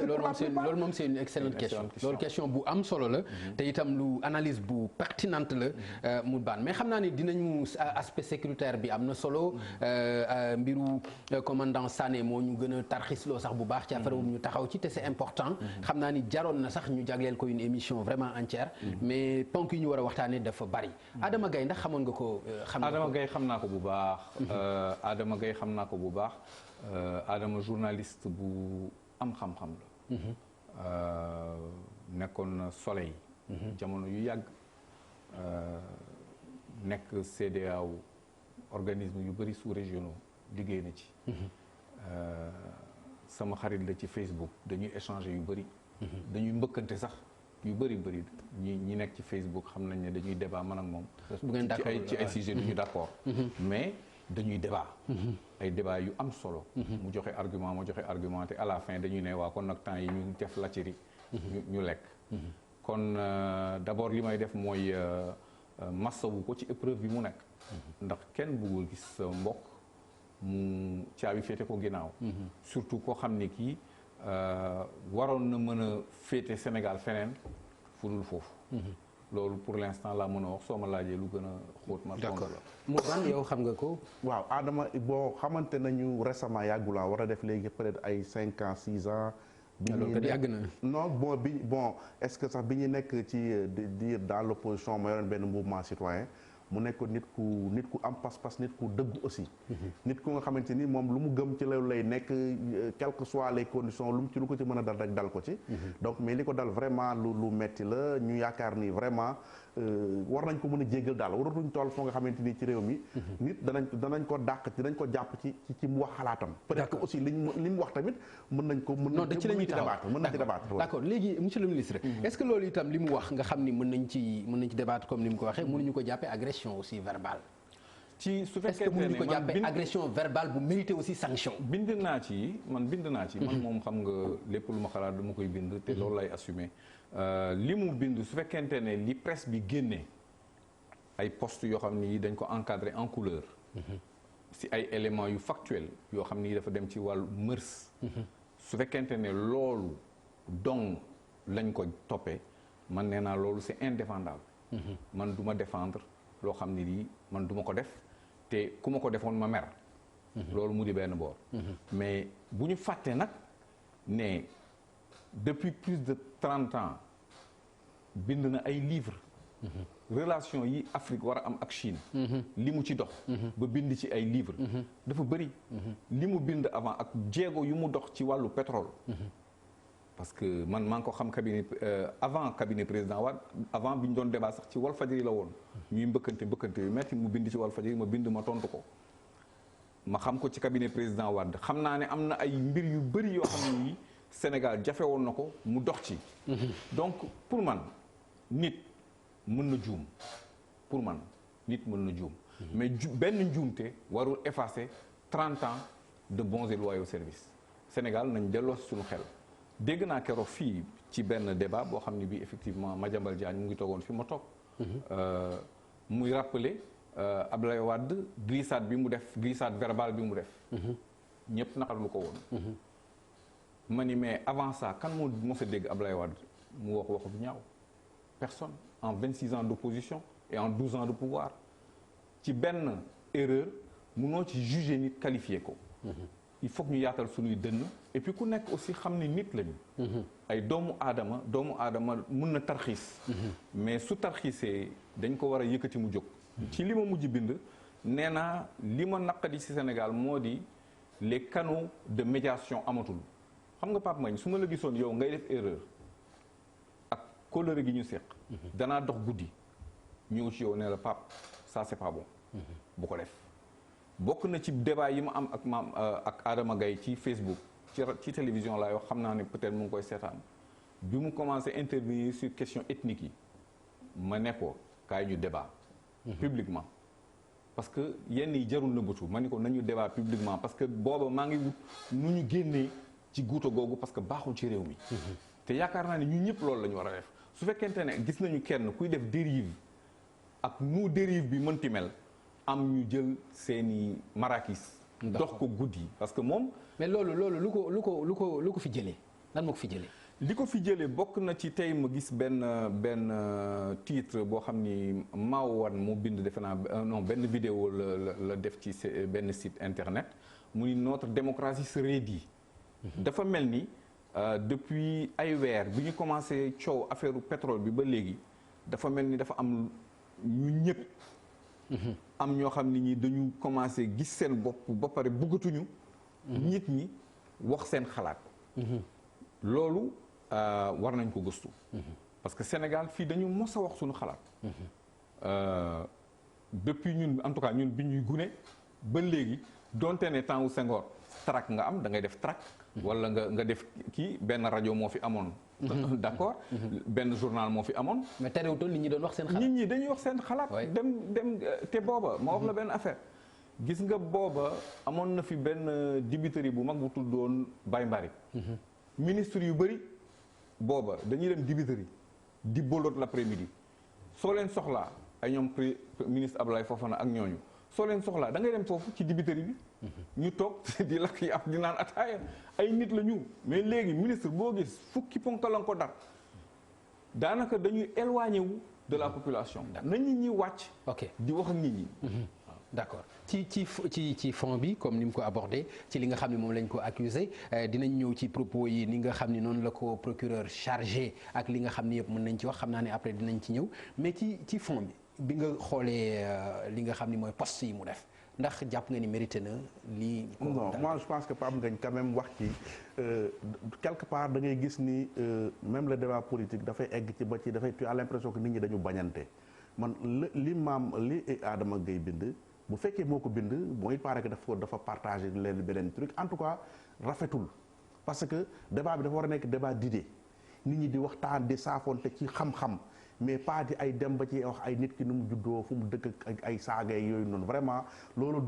loolu moom c'est une excellente question loolu question bu am solo la te itam lu analyse bu pertinente la mu baan mais xam naa ni dinañu aspect sécuritaire bi am na solo mbiru commandant Sané moo ñu gën a tarxisloo sax bu baax ci affaire bu ñu taxaw ci te c'est important xam naa ni jaroon na sax ñu jagleel ko une émission vraiment entière mais ponk yi ñu war a waxtaanee dafa bari Adama Gaye ndax xamoon nga ko Adama Gaye xam naa ko bu baax Adama Gaye xam naa ko bu baax Adama journaliste bu am xam-xam la. nekkoon na Soleil. jamono yu yàgg. nekk CEDEAO organisme yu bëri sous-régionaux liggéey na ci. sama xarit la ci Facebook dañuy échanger yu bëri. dañuy mbëkkante sax yu bëri ñi nekk ci Facebook xam nañ ne dañuy débat man ak moom. ci ay sujets du ñu d'accord. mais dañuy débat. ay débat yu am solo. mu joxe argument ma joxe argument te à la fin dañuy ne waa kon nag temps yi ñu def lacciri ñu lekk. kon d'abord li may def mooy massawu ko ci épreuve bi mu nekk. ndax kenn bëggul gis sa mbokk mu caabi féete ko ginnaaw. surtout koo xam ne kii waroon na mën a féete Sénégal feneen fu dul foofu. loolu pour l'instant laa mën a wax soo ma laajee lu gën a xóot ma tontu la. moo ban yow xam nga ko. waaw Adama boo xamante nañu récemment yàggulaa war a def léegi peut-être ay 5 ans 6 ans. loolu kat yàgg na. non bon est-ce que sax bi ñu nekk ci dire dans l'opposition ma yoroon benn mouvement citoyen mu nekk nit ku am pas-pas nit ku dëgg aussi. nit ku nga xamante ni moom lu mu gëm ci loolu lay nekk quelles que soient les conditions lu ko ci mën a dal rek dal ko ci. donc mais li ko dal vraiment lu metti la ñu yaakaar ni vraiment war nañ ko mën a jéggal daal waratuñ toll foo nga xamante ni ci réew mi. nit danañ ko dàq dinañ ko jàpp ci mu wax xalaatam. peut-être que aussi li mu wax tamit mën nañ ci débattre. d'accord léegi monsieur le ministre. est-ce que loolu itam li mu wax nga xam ni mën nañ ci débattre comme ni mu ko waxee mënuñu ko jàppee agression aussi verbale. su fekkee est-ce que mënuñu ko jàppee agression verbale bu mérité aussi sanction. bind naa ci. man moom xam nga lépp lu ma xalaat dama koy bind te loolu lay assumer. li mu bind su fekkente ne li presse bi génnee ay postes yoo xam ni dañ ko encadré en couleur. si ay éléments yu factuels yoo xam ni dafa dem ci wàllu mërs. su fekkente ne loolu dong lañ ko toppee man nee naa loolu c'est indéfendable. man du ma défendre loo xam ni lii man du ma ko def te ku ma ko defoon ma mer. loolu mu di benn boor. mais bu ñu fàtte nag ne depuis plus de 30 ans bind na ay livres. relation yi Afrique war a am ak Chine. li mu ci dox. ba bind ci ay livres. dafa bëri. li mu bind avant ak jéego yu mu dox ci wàllu pétrole. parce que man maa ngi ko xam cabinet avant cabinet président Wade avant bi ñu doon débat sax ci Walfadjri la woon. ñuy mbëkkante yu metti mu bind ci Walfadjri ma bind ma tontu ko. ma xam ko ci cabinet président Wade xam naa ne am na ay mbir yu bëri yoo xam ne Sénégal jafe woon na ko mu dox ci. donc pour man nit mën na juum pour man nit mën na juum. mais benn njuumte warul effacer 30 ans de bons et loyaux services Sénégal nañ delloo si suñu xel. dégg naa keroog fii ci benn débat boo xam ne bii effectivement Madiambal Diagne mu ngi toogoon fi ma toog. muy rappeler Abdoulaye Wade glissade bi mu def glissade verbale bi mu def. ñëpp naqarlu ko woon. ma ni mais avant ça kan moo mos a dégg Abdoulaye Wade mu wax bu ñaaw personne en 26 ans d'opposition et en 12 ans de pouvoir ci benn erreur munoo ci juger nit qualifié ko. il faut que ñu yaatal suñuy dënn et puis ku nekk aussi xam ni nit lañu. ay doomu aadama mun na tarxiis. mais su tarxiisee dañ ko war a yëkkati mu jóg. ci li ma mujj bind nee naa li ma naqadi ci Sénégal moo di les canaux de médiation amatul xam nga Pape Magne su ma la gisoon yow ngay def erreur ak kóllëre gi ñu seq. danaa dox guddi ñëw ci yow ne la Pape ça c'est pas bon. bu ko def. bokk na ci débat yi ma am ak Adama Gaye ci Facebook ci télévision laay wax xam naa ne peut-être mu ngi koy seetaan bi mu commencé intervenir sur question ethnique yi ma ne ko kaay ñu débat publiquement parce que yenn yi jarul na bëtu ma ni ko nañu débat publiquement parce que booba maa ngi wut nu ñu génnee ci guuta googu parce que baaxul ci réew mi te yaakaar naa ne ñun ñëpp loolu la ñu war a def su fekkente ne gis nañu kenn kuy def dérive ak nu dérive bi mënti mel am ñu jël seeni marakis dox ko guddi parce que moom mais loolu lu ko fi jëlee lan moo ko fi jëlee li ko fi jëlee bokk na ci tey ma gis benn titre boo xam ni Maowan moo bind defe naa non benn vidéo la def ci benn site internet mu ni notre démocratie se raidit dafa mel ni depuis ay weer bi ñu commencé coow affaire pétrole bi ba léegi dafa mel ni dafa am ñu ñëpp am ñoo xam ni ñi dañu commencé gis seen bopp ba pare bëggatuñu nit ñi wax seen xalaat. loolu war nañ ko gëstu. parce que Sénégal fii dañu mos a wax suñu xalaat. depuis ñun en tout cas ñun bi ñuy gune ba léegi donte ne temps wu Senghor tract nga am da ngay def tract. wala nga def kii benn rajo moo fi amoon. d'accord benn journal moo fi amoon. mais terewutoon nit ñi doon wax seen xalaat. nit ñi dañuy wax seen xalaat. dem te booba ma wax la benn affaire. gis nga booba amoon na fi benn dibiteri bu mag bu tuddoon Baye Mbari. ministre yu bëri booba dañuy dem dibiteri di boloot l'après-midi soo leen soxlaa ay ñoom ministre Abdoulaye Fofana ak ñooñu soo leen soxlaa da ngay dem foofu ci dibiteri bi. ñu toog di lakk yi di naan ataaya ay nit la ñu mais léegi ministre boo gis fukki ponkalan ko dar daanaka dañuy éloigné wu de la population. na nit ñi wàcc. ok di wax ak nit ñi. d'accord ci fond bi comme ni mu ko abordé ci li nga xam ne moom lañ ko accusé dinañ ñëw ci propos yi ni nga xam ni noonu la ko procureur chargé ak li nga xam ni yëpp mën nañ ci wax xam naa ne après dinañ ci ñëw mais ci fond bi nga xoolee li nga xam ni mooy poste yi mu def ndax jàpp nga ni mérité na lii. non moi je pense que Pape Ngagne quand même wax ci quelque part da ngay gis ni même le débat politique dafay egg ci ba ci dafay tu as l'impression que nit ñi dañu bañante man li Adama Gaye bind. bu fekkee moo ko bind bon il paraît que dafa partager leen beneen truc en tout cas rafetul parce que débat bi dafa war a nekk débat d'idée nit ñi di waxtaan di saafonte ci xam-xam mais pas di ay dem ba ci wax ay nit ki nu mu juddoo fu mu dëkk ak ay saaga yooyu noonu vraiment loolu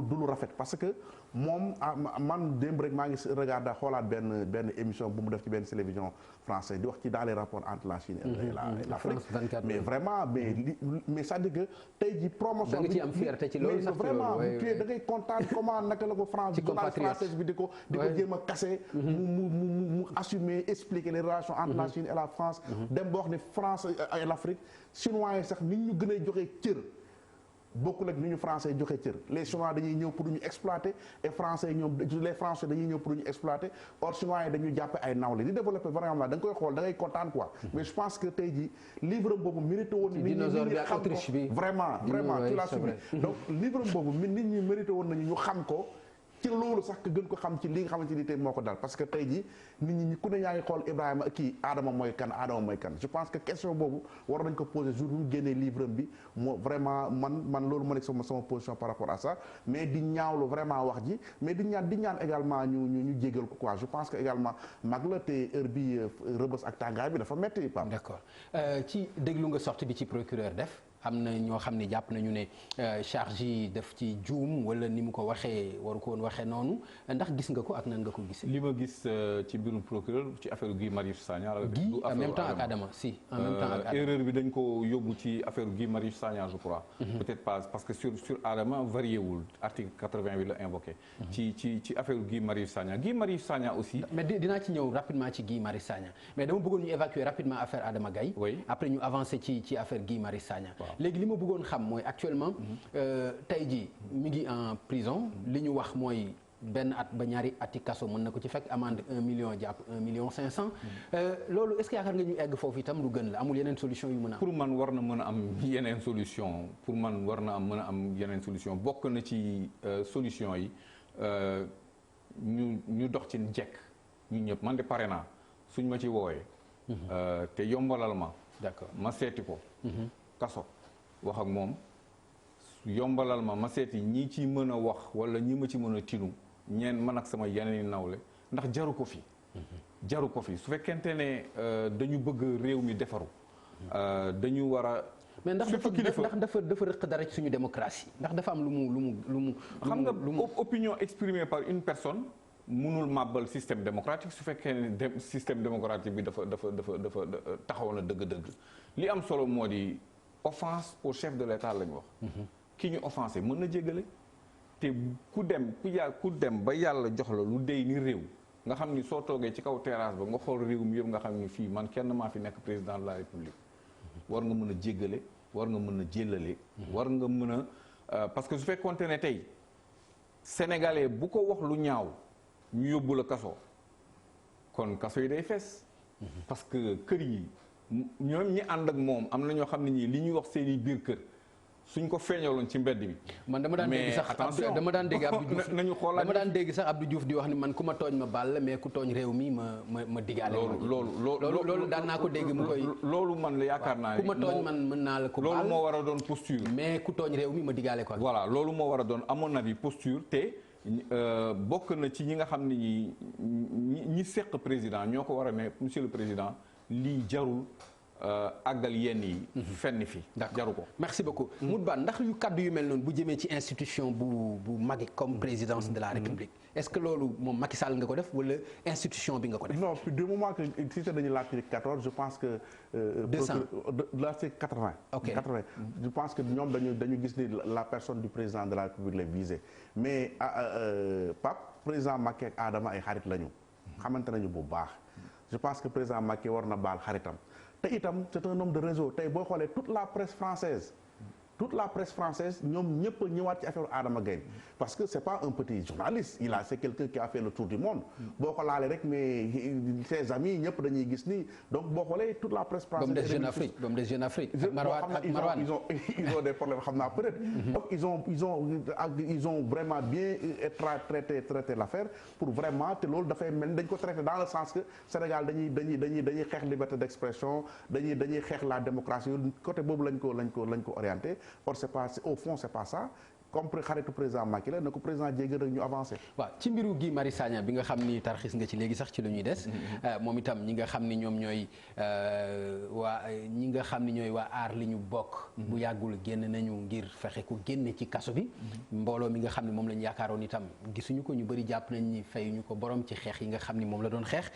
du lu rafet parce que moom man démb rek maa ngi regarder xoolaat benn émission bu mu def ci benn télévision française di wax ci dans les rapports entre la Chine et l'Afrique mais vraiment mais c'est-à-dire que tey ji promotion da nga ci am fierté ci loolu sax vraiment da ngay kontaan comment naka la ko France journal française bi di ko jéem a casser mu assumer expliquer les relations entre la Chine et la France dem ba wax ne France et l'Afrique chinois yi sax nit ñu gën a joxe cër bokkul ak ni ñu français yi joxe cër les chinois dañuy ñëw pour ñu exploiter et français ñoom les français dañuy ñëw pour ñu exploiter or chinois yi dañuy jàppe ay nawle di développer vraiment da nga koy xool da ngay kontaan quoi mais je pense que tey jii livre boobu mérité woon nit ñi xam ko vraiment tu l'as suivi donc livre boobu nit ñi mérité woon nañu ñu xam ko ci loolu sax gën ko xam ci li nga xamante ni tey moo ko dal parce que tey jii nit ñi ku ne yaa ngi xool Ibrahima kii Adama mooy kan je pense que question boobu war nañ ko poser jour bu mu génnee livre bi moo vraiment man loolu ma nekk sama position par rapport à ça mais di ñaawlu vraiment wax ji mais di ñaan également ñu jégal ko quoi je pense que également mag la te heure bi rëbës ak tàngaay bi dafa metti Pape. d'accord ci déglu nga sortie bi ci procureur def am na ñoo xam ne jàpp nañu ne charge yi daf ci juum wala ni mu ko waxee waru ko woon waxee noonu ndax gis nga ko ak nan nga ko gisee. li ma gis ci mbirum procureur ci affaire Guy Marius Sagna. Guy en même temps ak Adama si en même temps ak Adama. erreur bi dañ ko yóbbu ci affaire Guy Marius Sagna je crois. peut-être pas parce que sur Adama varié wul article 88 la invoqué. ci affaire Guy Marius Sagna aussi. mais dinaa ci ñëw rapidement ci Guy Marius Sagna mais dama bëggoon ñu évacuer rapidement affaire Adama Gaye. oui après ñu avancer ci affaire Guy Marius Sagna. léegi li ma bëggoon xam mooy actuellement tey jii mi ngi en prison li ñu wax mooy benn at ba ñaari ati kaso mën na ko ci fekk amende 1 million jàpp 1 million 500 loolu est-ce que yaakaar nga ñu egg foofu itam lu gën la amul yeneen solution yu mën a am. pour man war na mën a am yeneen solution bokk na ci solution yi ñu dox ci njekk ñun ñëpp man de pare naa suñ ma ci wooyee te yombalal ma d'accord ma seeti ko kaso wax ak moom yombalal ma seeti ñi ci mën a wax wala ñi ma ci mën a tinu man ak sama yeneen nawle ndax jaru ko fi su fekkente ne dañu bëgg réew mi defaru dañu war a mais ndax dafa rëq dara ci suñu démocratie ndax dafa am lu mu xam nga opinion exprimée par une personne mënul màbbal système démocratique su fekkee ne système démocratique bi dafa taxaw na dëgg-dëgg li am solo moo di offense au chef de l'État lañu wax ki ñu offensé mën na jéggale te ku dem ba yàlla jox la lu dey ni réew nga xam ni soo toogee ci kaw terrasse ba nga xool réew mi yëpp nga xam ni fii man kenn maa fi nekk président de la République war nga mën a jéggale war nga mën a jéllale war nga mën a parce que su fekkoonte ne tey sénégalais bu ko wax lu ñaaw ñu yóbbu la kaso kon kaso yi day fees parce que kër yi ñoom ñi ànd ak moom am na ñoo xam ne ñii li ñuy wax seeni biir kër suñ ko feeñaloon ci mbedd bi. man dama daan dégg sax dama daan dégg Abdou Diouf nañu xoolaat dama daan dégg sax Abdou Diouf di wax ni man ku ma tooñ ma baal la mais ku tooñ réew mi ma digaale. loolu daan naa ko dégg mu koy. loolu man la yaakaar naa ne ku ma tooñ man mën naa la ko baal loolu moo war a doon posture. mais ku tooñ réew mi ma digaale ko. voilà loolu moo war a doon à mon avis posture te bokk na ci ñi nga xam ne ñi seq président ñoo ko war a ne monsieur le président lii jarul. àggal yenn yi. fenn fi jaru ko. merci beaucoup. Modou Bane ndax yu kaddu yu mel noonu bu jëmee ci institution bu mag comme présidence de la République est-ce que loolu moom Macky Sall nga ko def wala institution bi nga ko def. non du moment que si c'est dañu l'article 14 je pense que. 200 l'article 80. ok 80 je pense que ñoom dañu gis ni la personne du président de la République lay visée mais Pape président Macky ak Adama ay xarit lañu. xamante nañu bu baax je pense que président Macky war na baal xaritam. te itam c'est un homme de réseau tey boo xoolee toute la presse française ñoom ñëpp ñëwaat ci affaire Adama Gaye parce que c'est pas un petit journaliste c'est quelqu'un qui a fait le tour du monde boo ko laalee rek mais ses amis ñëpp dañuy gis nii donc boo xoolee toute la presse française. ba mu des Jeune Afrique Marwan ils ont des problèmes xam naa peut-être. donc ils ont vraiment bien traité l'affaire pour vraiment te loolu dafay mel dañ ko traité dans le sens que Sénégal dañuy xeex liberté d'expression dañuy xeex la démocratie côté boobu lañ ko orienté. or c'est pas au fond c'est pas ça comme xaritu président Macky la na ko président jéggal rek ñu avancé. waaw ci mbiru Guy Marius Sagna bi nga xam ni tarxis nga ci léegi sax ci la ñuy des. moom itam ñi nga xam ni ñoom ñooy waa aar li ñu bokk. bu yàggul génn nañu ngir fexe ko génne ci kaso bi. mbooloo mi nga xam ne moom lañu yaakaaroon itam gisuñu ko ñu bëri jàpp nañ ni fayuñu ko borom ci xeex yi nga xam ni moom la doon xeex.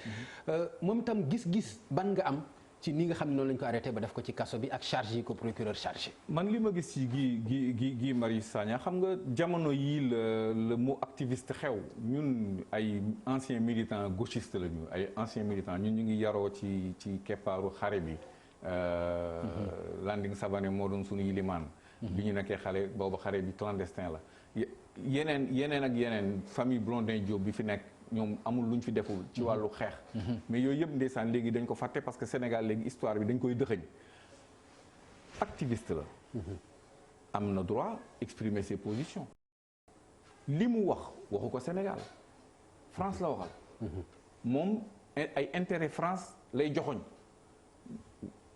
moom itam gis-gis ban nga am. ci ni nga xam ne noonu lañu ko arrêté ba def ko ci kaso bi ak charge yi ko procureur chargé. man li ma gis ci Guy Marius Sagna xam nga jamono yii le mot activiste xew ñun ay anciens militants gauchistes lañu ay anciens militants ñun ñu ngi yaroo ci keppaaru xare bi. Landing Savané moo doon suñu yilimaan. bi ñu nekkee xale boobu xare bi clandestin la. yeneen ak yeneen famille Blondin Diop bi fi nekk. ñoom amul lu ñu fi deful ci wàllu xeex mais yooyu yëpp ndeysaan léegi dañ ko fàtte parce que Sénégal léegi histoire bi dañ koy dëxëñ activiste la am na droit exprimer ses positions li mu waxu ko Sénégal France la waxal moom ay intérêt France lay joxoñ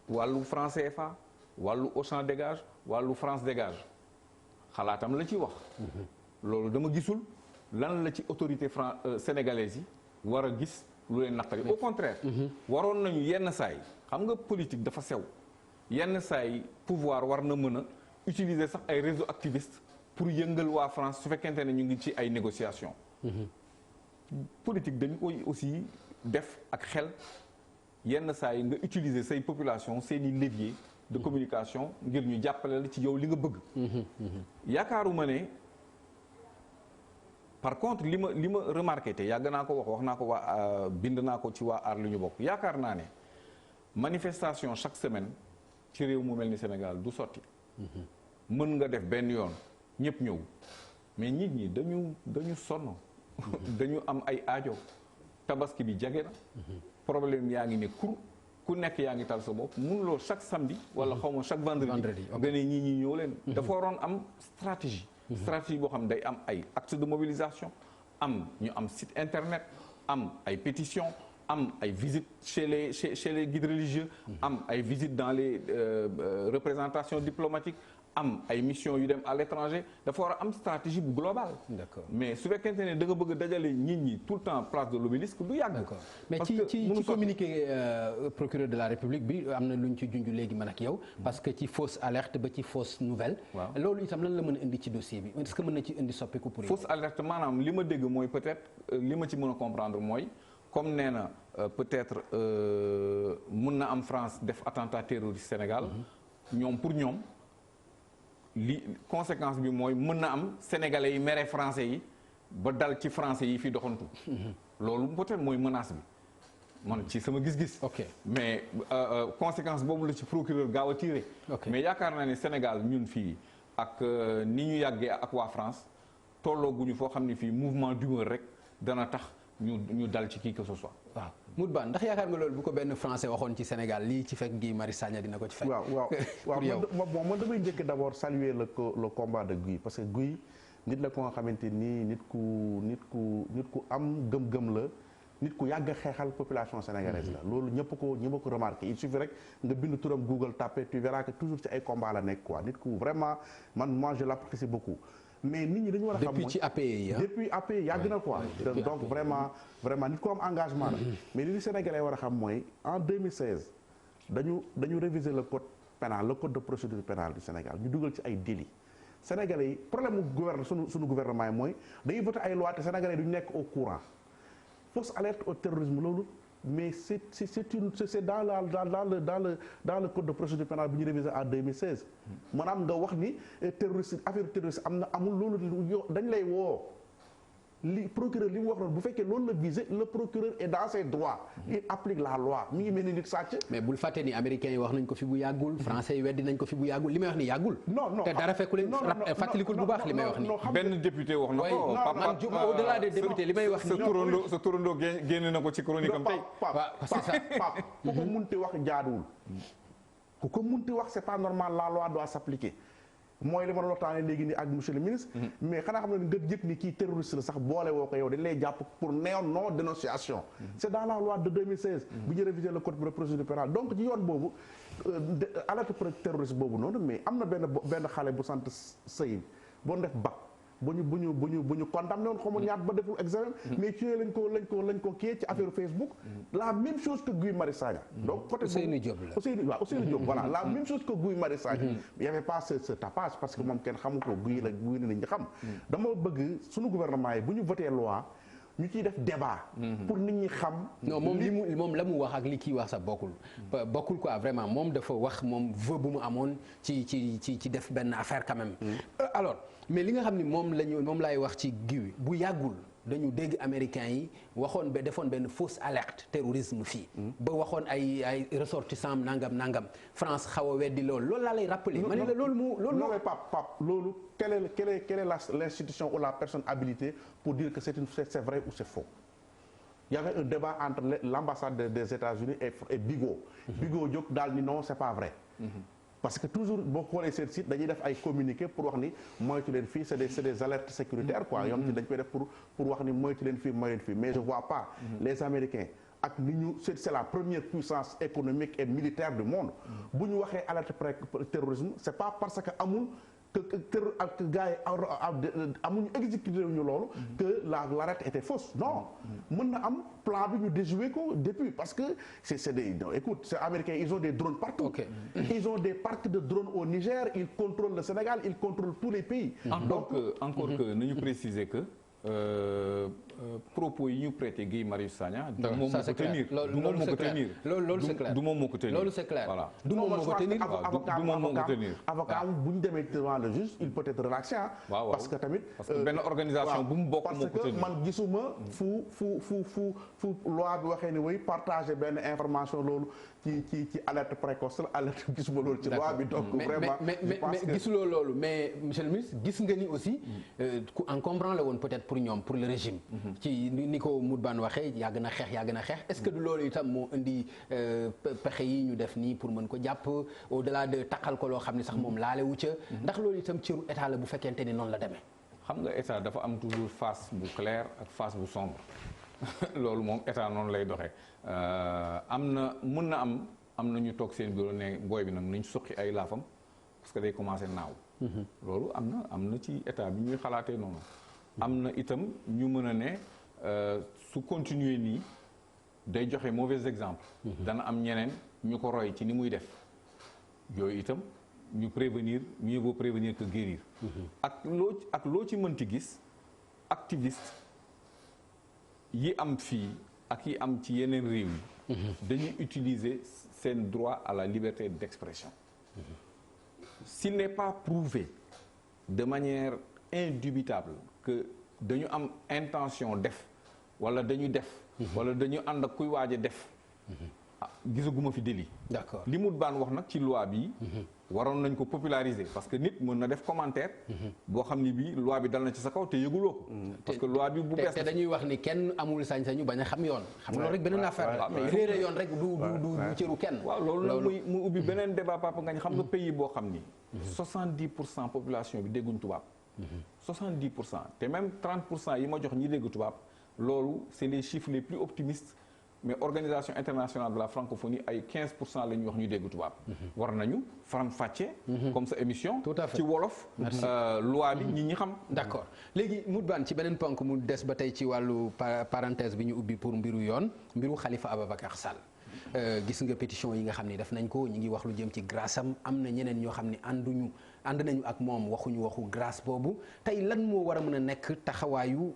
wàllu franc CFA wàllu Auchan dégage wàllu France dégage xalaatam la ci wax loolu dama gisul lan la ci autorité sénégalaise yi war a gis lu leen naqari au contraire waroon nañu yenn saay xam nga politique dafa sew yenn saay pouvoir war na mën a utiliser sax ay réseau activiste pour yëngal waa France su fekkente ne ñu ngi ci ay négociations politique dañu koy aussi def ak xel yenn saay nga utiliser say population seeni levier de communication ngir ñu jàppale la ci yow li nga bëgg yaakaaruma ne par contre li ma remarqué te yàgg naa ko wax naa ko bind naa ko ci waa aar li ñu bokk yaakaar naa ne manifestation chaque semaine ci réew mu mel ni Sénégal du sotti mën nga def benn yoon ñëpp ñëw mais nit ñi dañu sonn dañu am ay aajo tabaski bi jege na problème yaa ngi ne ku nekk yaa ngi tal sa bopp mënuloo chaque samedi wala xaw ma chaque vendredi nga ne ñi ñëw leen dafa waroon am stratégie boo xam day am ay actes de mobilisation ñu am site internet am ay pétitions am ay visites chez les guides religieux am ay visites dans les représentations diplomatiques am ay missions yu dem à l'étranger dafa war a am stratégie bu globale. D'accord. Mais su fekkente ne da nga bëgg a dajale nit ñi tout le temps place de l'Obélisque du yàgg. D'accord. Mais ci communiqué procureur de la République bi am na lu ñu ci junj léegi man ak yow. parce que ci fausse alerte ba ci fausse nouvelle. waaw loolu itam lan la mën a indi ci dossier bi est-ce que mën na ci indi soppiku pour. fausse alerte maanaam li ma dégg mooy peut-être li ma ci mën a comprendre mooy comme nee na peut-être mun na am France def attentat terroriste Sénégal. ñoom pour ñoom. li conséquence bi mooy mën na am sénégalais yi mere français yi ba dal ci français yi fi doxantu. loolu peut-être mooy menace bi man ci sama gis-gis. ok mais conséquence boobu la ci procureur gaaw a tiré. mais yaakaar naa ne Sénégal ñun fii ak ni ñu yàggee ak waa France tollooguñu foo xam ne fii mouvement d'humeur rek dana tax ñu dal ci qui que ce soit. waaw Moutbane ndax yaakaar nga loolu bu ko benn français waxoon ci Sénégal lii ci fekk Guy Marius Sagna dina ko ci fekk. waaw man damay njëkk d'abord saluer le combat de Guy parce que Guy nit la ko nga xamante nii nit ku am gëm-gëm la nit ku yàgg a xeexal population sénégalaise la loolu ñëpp ko remarqué il suffit rek nga bind turam Google tapé tu verras que toujours ci ay combat la nekk quoi nit ku vraiment moi je l'apprécie beaucoup. mais nit ñi dañu war a xam depuis ci APE yi depuis APE yàgg na quoi donc vraiment nit ko am engagement la mais li Sénégalais war a xam mooy en 2016 dañu réviser le code pénal le code de procédure pénale du Sénégal ñu dugal ci ay délits Sénégalais yi problème mu suñu gouvernement yi mooy dañuy voté ay loi te Sénégalais duñu nekk au courant fausse alerte au terrorisme loolu mais c'est dans le code de procédure pénale bu ñu révisé en 2016 maanaam nga wax ni affaire terroriste amul loolu dañ lay woo li procureur li mu wax noonu bu fekkee loolu la visé le procureur est dans ses droits il applique la loi mi ngi mel ni nit sàcc. mais bul fàtte ni américains yi wax nañ ko fi bu yàggul français yi weddi nañ ko fi bu yàggul li may wax ni yàggul. non te dara fekku leen fàttalikul bu baax li may wax ni benn député wax na ko. man au delà des députés li may wax ni sa turandoo génn na ko ci chronique am tey. c'est ça Pape ku ko munti wax jaaduwul ku ko munti wax c'est pas normal la loi doit s'appliquer mooy li ma doon waxtaanee léegi nii ak monsieur le ministre. mais xanaa xam ne nga yëg ni kii terroriste la sax boole woo ko yow dañ lay jàpp pour non dénonciation. c'est dans la loi de 2016. bu ñu réviser le code de procédure pénale donc ci yoon boobu alerte terroriste boobu noonu mais am na benn xale bu sant Seye boo def bac bu ñu condamné woon xamu ñaat ba deful examen. mais ci lañ ko kii ci affaire Facebook. la même chose que Guy Marius Sagna. donc côté Ousseynou Diop la Ousseynou Diop voilà la même chose que Guy Marius Sagna. il y avait pas ce tapage parce que moom kenn xamu ko Guy la nit ñi xam. dama bëgg sunu gouvernement yi bu ñu voté loi ñu ciy def débat. pour nit ñi xam. non moom la mu wax ak li kii wax sax bokkul quoi vraiment moom dafa wax moom vœu bu mu amoon ci def benn affaire quand même. alors mais li nga xam ni moom laay wax ci Guy bu yàggul dañu dégg américains yi defoon benn fausse alerte terrorisme fii. ba waxoon ay ressortissants nangam France xaw a weddi loolu laa lay rappeler. ma ne la loolu non mais Pape loolu quelle est l'institution ou la personne habilitée pour dire que c'est vrai ou c'est faux. Il y avait un débat entre l'ambassade des États-Unis et Bigot. Bigot jóg daal ni non c'est pas vrai. parce que toujours boo xoolee seen site dañuy def ay communiqué pour wax ni moytu leen fii c'est des alertes sécuritaires quoi yoom ci dañ koy def pour wax ni moytu leen fii mais je vois pas les Américains ak ni ñu c'est la première puissance économique et militaire du monde bu ñu waxee alerte terrorisme c'est pas parce que amul que gars yi amuñu exécuté ñu loolu que l'alerte était fausse non mën na am plan bi ñu déjoué ko depuis parce que c'est des écoute c'est américain ils ont des drones partout okay. Ils ont des parcs de drones au Niger ils contrôlent le Sénégal ils contrôlent tous les pays donc encore que nañu préciser que propos yi ñu prêté Guy Marius Sagna. du moom moo ko tenir loolu c'est clair du moom moo ko tenir loolu c'est clair voilà du moom moo ko tenir du moom moo ko tenir avocat bu ñu demee devant le juge il peut être relaxé waaw parce que tamit parce que benn organisation bu mu bokk moo ko tenir parce que man gisuma fu loi bi waxee ni way partager benn information loolu ci alerte précoce la alerte gisuma loolu ci loi bi donc vraiment mais gisuloo loolu mais monsieur le ministre gis nga ni aussi ku encombrant la woon peut-être pour ñoom pour le régime ci ni ko Moutbane waxee yàgg na xeex est-ce que du loolu itam moo indi pexe yi ñu def nii pour mën ko jàpp au-delà de takkal ko loo xam ne sax moom laale wu ca ndax loolu itam cëru état la bu fekkente ni noonu la demee xam nga état dafa am toujours face bu claire ak face bu sombre loolu moom état noonu lay doxee mën na am na ñu toog seen bureau ne booy bi nag nañ suqi ay laafam parce que day commencer naaw loolu am na ci état bi ñuy xalaatee noonu am na itam ñu mën a ne su continuer nii day joxe mauvais exemple dana am ñeneen ñu ko roy ci ni muy def yooyu itam ñu prévenir mieux vaut prévenir que guérir ak loo ci mënti gis activiste yi am fii ak yi am ci yeneen réew yi dañuy utiliser seen droit à la liberté d'expression s'il n'est pas prouvé de manière indubitable que dañu am intention def wala dañu def wala dañu ànd ak kuy waaj a def gisaguma fi délit. d'accord li mu baan wax nag ci loi bi. waroon nañ ko populariser parce que nit mën na def commentaire. boo xam ni bii loi bi dal na ci sa kaw te yëguloo ko. parce que loi bi bu bees te dañuy wax ni kenn amul sañ-sañu bañ a xam yoon. xam nga loolu rek beneen affaire la. mais réere yoon rek du cëru kenn. waaw loolu nag mu ubbi beneen débat Papa Ngagne xam nga pays boo xam ni. 70% population bi dégguñ tubaab. 70% te même 30% yi ma jox ñi dégg tubaab loolu c'est les chiffres les plus optimistes. mais organisation internationale de la francophonie ay 15% la ñuy wax ñu dégg tubaab. war nañu faram-fàcce. comme sa émission. tout à fait ci wolof. loi bi ñi xam. d'accord léegi Moutbane ci beneen ponk mu des ba tey ci wàllu parenthèse bi ñu ubbi pour mbiru yoon mbiru Khalifa Ababacar Sall. gis nga pétition yi nga xam ni def nañ ko ñu ngi wax lu jëm ci grâce am na ñeneen ñoo xam ni ànd nañu ak moom waxuñu waxu grâce boobu tey lan moo war a mën a nekk taxawaayu.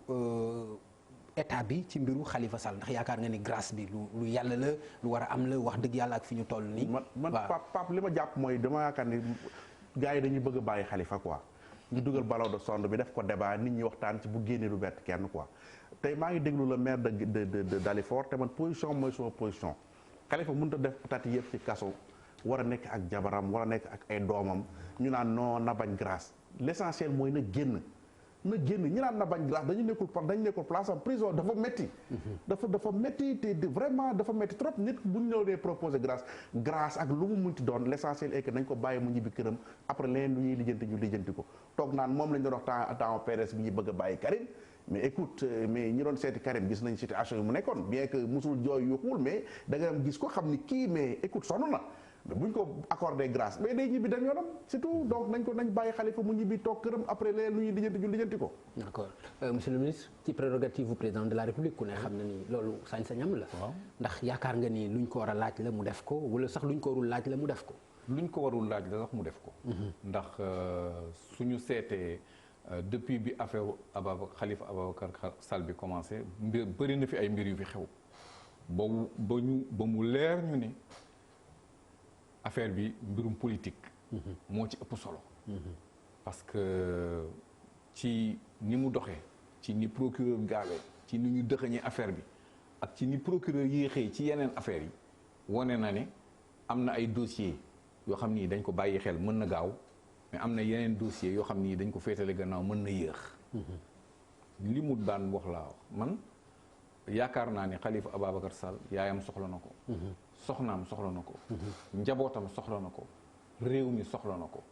état bi ci mbiru Khalifa Sall ndax yaakaar nga ni grâce bi lu yàlla la lu war a am la wax dëgg yàlla ak fi ñu toll nii. man Pape li ma jàpp mooy dama yaakaar ni gars yi dañuy bëgg a bàyyi Khalifa quoi. ñu dugal ballon de sonde bi def ko débat nit ñi waxtaan ci bu génnee du bett kenn quoi. tey maa ngi déglu le maire de Dalifort te man position mooy sama position. Khalifa mënut a def peut-être yëpp ci kaso war a nekk ak jabaram war a nekk ak ay doomam ñu naan non na bañ grâce l'essentiel mooy na génn. na génn ñi naan na bañ grâce dañu nekkul place en prison dafa métti. dafa métti te vraiment dafa métti trop nit bu ñu ñëw dee proposer grâce ak lu mu munti doon l'essentiel est que nañ ko bàyyi mu ñibbi këram après leneen lu ñuy lijjanti ñu lijjanti ko toog naan moom lañ doon wax temps PDS bi ñu bëgg a bàyyi Karim mais écoute mais ñi doon seeti Karim gis nañ situation yi mu nekkoon bien que musul jooy yuxuwul mais da nga dem gis ko xam ni kii mais écoute sonn na. mais buñ ko accordé grâce mais day ñibbi dem yoonam c'est tout donc nañ bàyyi Khalifa mu ñibbi toog këram après leneen lu ñuy lijjanti ñu lijjanti ko. d'accord monsieur le ministre ci prérogative bu président de la république ku ne xam na ni loolu sañ-sañam la. ndax yaakaar nga ni luñ ko war a laaj la mu def ko wala sax luñ ko warul laaj la mu def ko. luñ ko warul laaj la sax mu def ko. ndax suñu seetee depuis bi affaire Khalifa Ababacar Sall bi commencé bëri na fi ay mbir yu fi xew ba mu leer ñu ne. affaire bi mbirum politique. moo ci ëpp solo. parce que ci ni mu doxee ci ni procureur gaawee ci ni ñu dëxëñee affaire bi ak ci ni procureur yéexee ci yeneen affaires yi wane na ne am na ay dossiers yoo xam ni dañ ko bàyyi xel mën na gaaw mais am na yeneen dossiers yoo xam ni dañ ko féetale gannaaw mën na yéex. li mu daan wax laa wax man yaakaar naa ne Khalifa Ababacar Sall yaayam soxla na ko. soxnaam soxla na ko. njabootam soxla na ko. réew mi soxla na ko.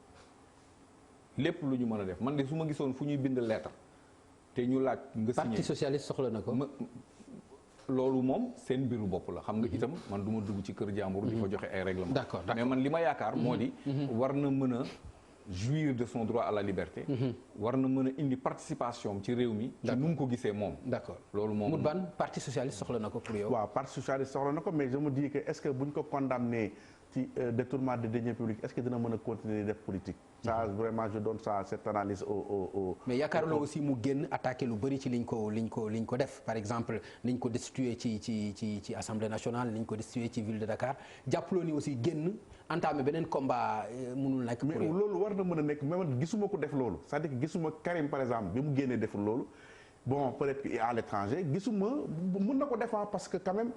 lépp lu ñu mën a def man de su ma gisoon fu ñuy bind lettre te ñu laaj. nga signé parti socialiste soxla na ko. loolu moom seen mbiru bopp la xam nga itam man du ma dugg ci kër jàmbur. di fa joxe ay règlement. d'accord mais man li ma yaakaar moo di. war na mën a jouir de son droit à la liberté. war na mën a indi participation ci réew mi. ci nu mu ko gisee moom. d'accord loolu moom Moutbane parti socialiste soxla na ko pour yow. waaw parti socialiste soxla na ko mais je me dis que est-ce que bu ñu ko condamné ci détournement de deniers publics est-ce que dina mën a continuer def politique. ça vraiment je donne ça cette analyse au. mais yaakaaruloo aussi mu génn attaqué lu bëri ci liñ ko def par exemple liñ ko destitué ci assemblée nationale liñ ko destitué ci ville de Dakar jàppaloo ni aussi génn entamé beneen combat mënul nekk. mais loolu war na mën a nekk mais man gisuma ko def loolu c'est-à-dire que gisuma Karim par exemple bi mu génnee deful loolu. bon peut-être qu'il est à l'étranger gisuma mën na ko défendre parce que quand même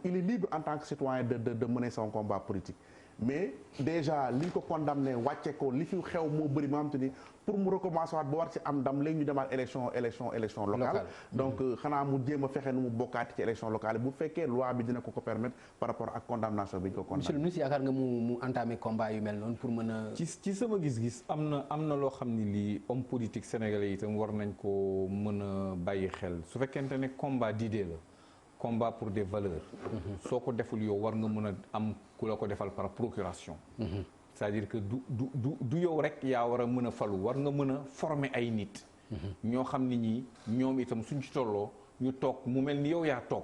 il est libre en tant que citoyen de mener son combat politique mais déjà li ñu ko condamné wàcce ko li fi xew moo bëri ma xam te ni pour mu recommencer waat ba war ci am ndam léegi ñu demaat élection locale donc xanaa mu jéem a fexe nu mu bokkaati ci élection locale bu fekkee loi bi dina ko permettre par rapport ak condamnation bi ñu ko condamné. monsieur le ministre yaakaar nga mu entamé combat yu mel noonu pour mën a. ci sama gis-gis am na loo xam ni lii homme politique sénégalais itam war nañ ko mën a bàyyi xel su fekkente ne combat d'idée la combat pour des valeurs. soo ko deful yow war nga mën a am ku la ko defal par procuration. c'est-à-dire que du yow rek yaa war a mën a falu war nga mën a former ay nit. ñoo xam ni ñii ñoom itam suñ ci tolloo ñu toog mu mel ni yow yaa toog.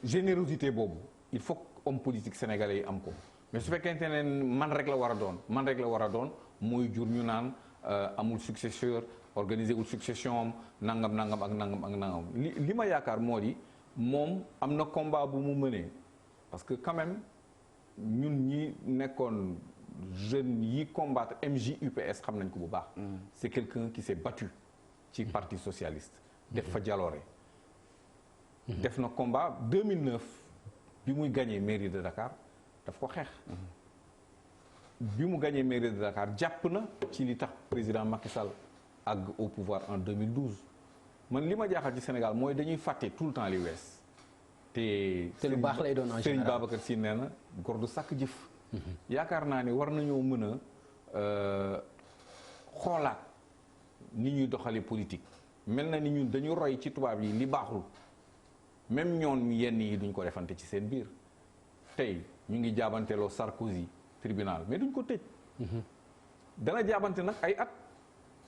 générosité boobu il faut que homme politique sénégalais yi am ko mais su fekkente ne man rek la war a doon mooy jur ñu naan amul successeur organiser wul succession am nangam li ma yaakaar moo di moom am na combat bu mu mënee parce que quand même ñun ñi nekkoon jeunes yi combattre MJ-UPS xam nañ ko bu baax. c'est quelqu'un qui s'est battu ci parti socialiste. def fa jaloore. def na combat 2009 bi muy gagné mairie de Dakar daf ko xeex. bi mu gagné mairie de Dakar jàpp na ci li tax président Macky Sall àgg au pouvoir en 2012 man li ma jaaxal ci Sénégal mooy dañuy fàtte tout le temps li wees. te lu baax lay doon en général Serigne Babacar Sy nee na góor du sàkk jëf. yaakaar naa ni war nañoo mën a xoolaat ni ñuy doxalee politique mel na ni ñun dañu roy ci tubaab yi li baaxul même ñoon yenn yi duñ ko defante ci seen biir tey ñu ngi jaabanteeloo Sarkozy tribunal mais duñ ko tëj. dana jaabante nag ay at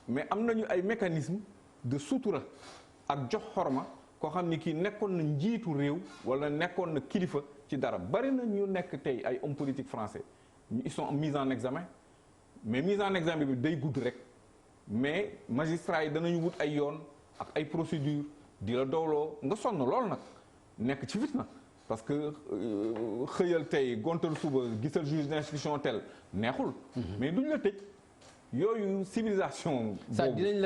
mais am nañu ay mécanisme de sutura ak jox xorma koo xam ni kii nekkoon na njiitu réew wala nekkoon na kilifa ci dara bari na ñu nekk tey ay hommes politiques français ils sont mis en examen mais mise en examen bi day gudd rek mais magistrats yi danañu wut ay yoon ak ay procédures di la dooloo nga sonn lool nag nekk ci fitna parce que xëyal tey gontal suba gisal juge d'instruction tel neexul. mais duñ la tëj yooyu civilisation. ça dinañ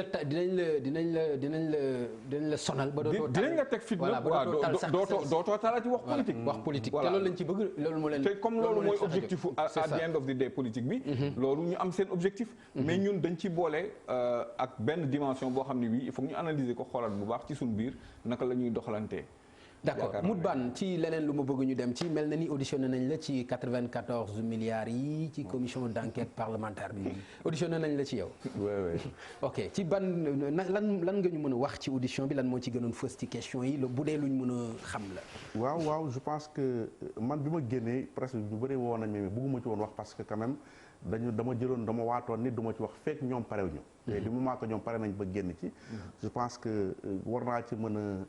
la sonal. ba dootoo dinañ la teg fitna dootoo talati wax politique. wax politique te loolu lañ ci bëgg loolu moo leen. te comme loolu mooy objectif à the end of the day politique bi. loolu ñu am seen objectif. mais ñun dañ ci boole ak benn dimension boo xam ne bii il faut ñu analyser ko xoolaat bu baax ci suñu biir naka la ñuy doxalantee. d'accord Modou Bane ci leneen lu ma bëgg ñu dem ci mel na ni auditionné nañ la ci 94 milliards yi ci commission d'enquête parlementaire bi auditionné nañ la ci yow. oui. ok ci ban lan nga ñu mën a wax ci audition bi lan moo ci gënoon fës ci question yi bu dee luñ mën a xam la. waaw je pense que man bi ma génnee presque ñu bëri woon nañ mais bëgguma ci woon wax parce que quand même dama waatoon ni du ma ci wax fekk ñoom parewuñu. te du moment que ñoom pare nañ ba génn ci. je pense que war naa ci mën a.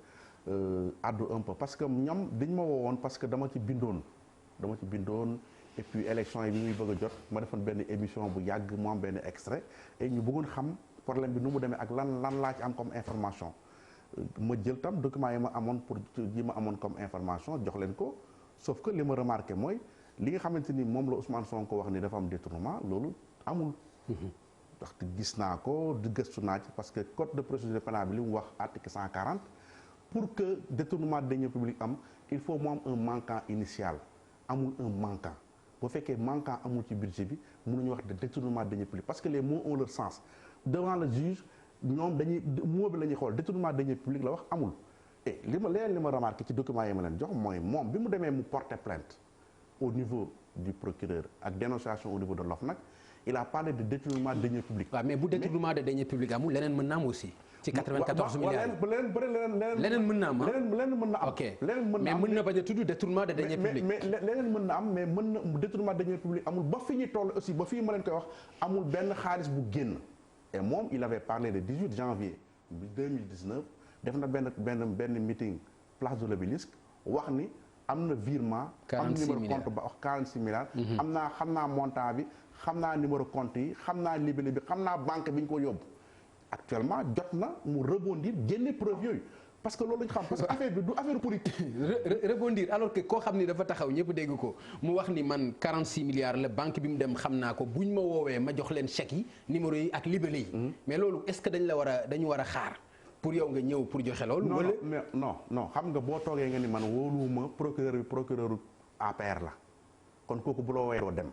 addu un peu parce que ñoom dañ ma woowoon parce que dama ci bindoon et puis élection yi bi muy bëgg a jot ma defoon benn émission bu yàgg mu am benn extrait et ñu bëggoon xam problème bi nu mu demee ak lan laa ci am comme information ma jël tam document yi ma amoon comme information jox leen ko sauf que li ma remarqué mooy li nga xamante ni moom la Ousmane Sonko wax ni dafa am détournement loolu amul. ndaxte gis naa ko di gëstu naa ci parce que code de procédure pénale bi li mu wax article 140. pour que détournement de deniers publics am il faut mu am un manquant initial amul un manquant bu fekkee manquant amul ci budget bi mënuñu wax de détournement de deniers publics parce que les mots ont leur sens devant le juge ñoom mot bi la ñuy xool détournement de deniers publics la wax amul. et li ma remarqué ci document yi ma leen jox mooy moom bi mu demee mu porter plainte au niveau du procureur ak dénonciation au niveau de l'OFNAC il a parlé de détournement de deniers publics. waaw mais bu détournement de deniers publics amul leneen mën na am aussi. ci 94 milliards leneen mën na am leneen mën na am. ok mais mën na bañ a tudd détournement de deniers publics. mais leneen mën na am mais mën na détournement de deniers publics amul ba fi ñu toll aussi ba fii ma leen koy wax amul benn xaalis bu génn. et moom il avait parlé le 18 janvier 2019 def na benn meeting place de l'Obélisque wax ni am na virement. 46 milliards am numéro compte ba wax 46 milliards. xam naa montant bi xam naa numéro compte yi xam naa libellé bi xam naa banque bi ñu ko yóbbu. actuellement jot na mu rebondir génne preuve yooyu parce que loolu lañu xam parce que affaire bi du affaire politique. rebondir alors que koo xam ni dafa taxaw ñëpp dégg ko mu wax ni man 46 milliards la banque bi mu dem xam naa ko buñ ma woowee ma jox leen chèques yi numéro yi ak libellé yi. mais loolu est-ce que dañu war a xaar pour yow nga ñëw pour joxe loolu. non xam nga boo toogee nga ni man wóoluwuma procureur APR la kon kooku bu la woowee doo dem.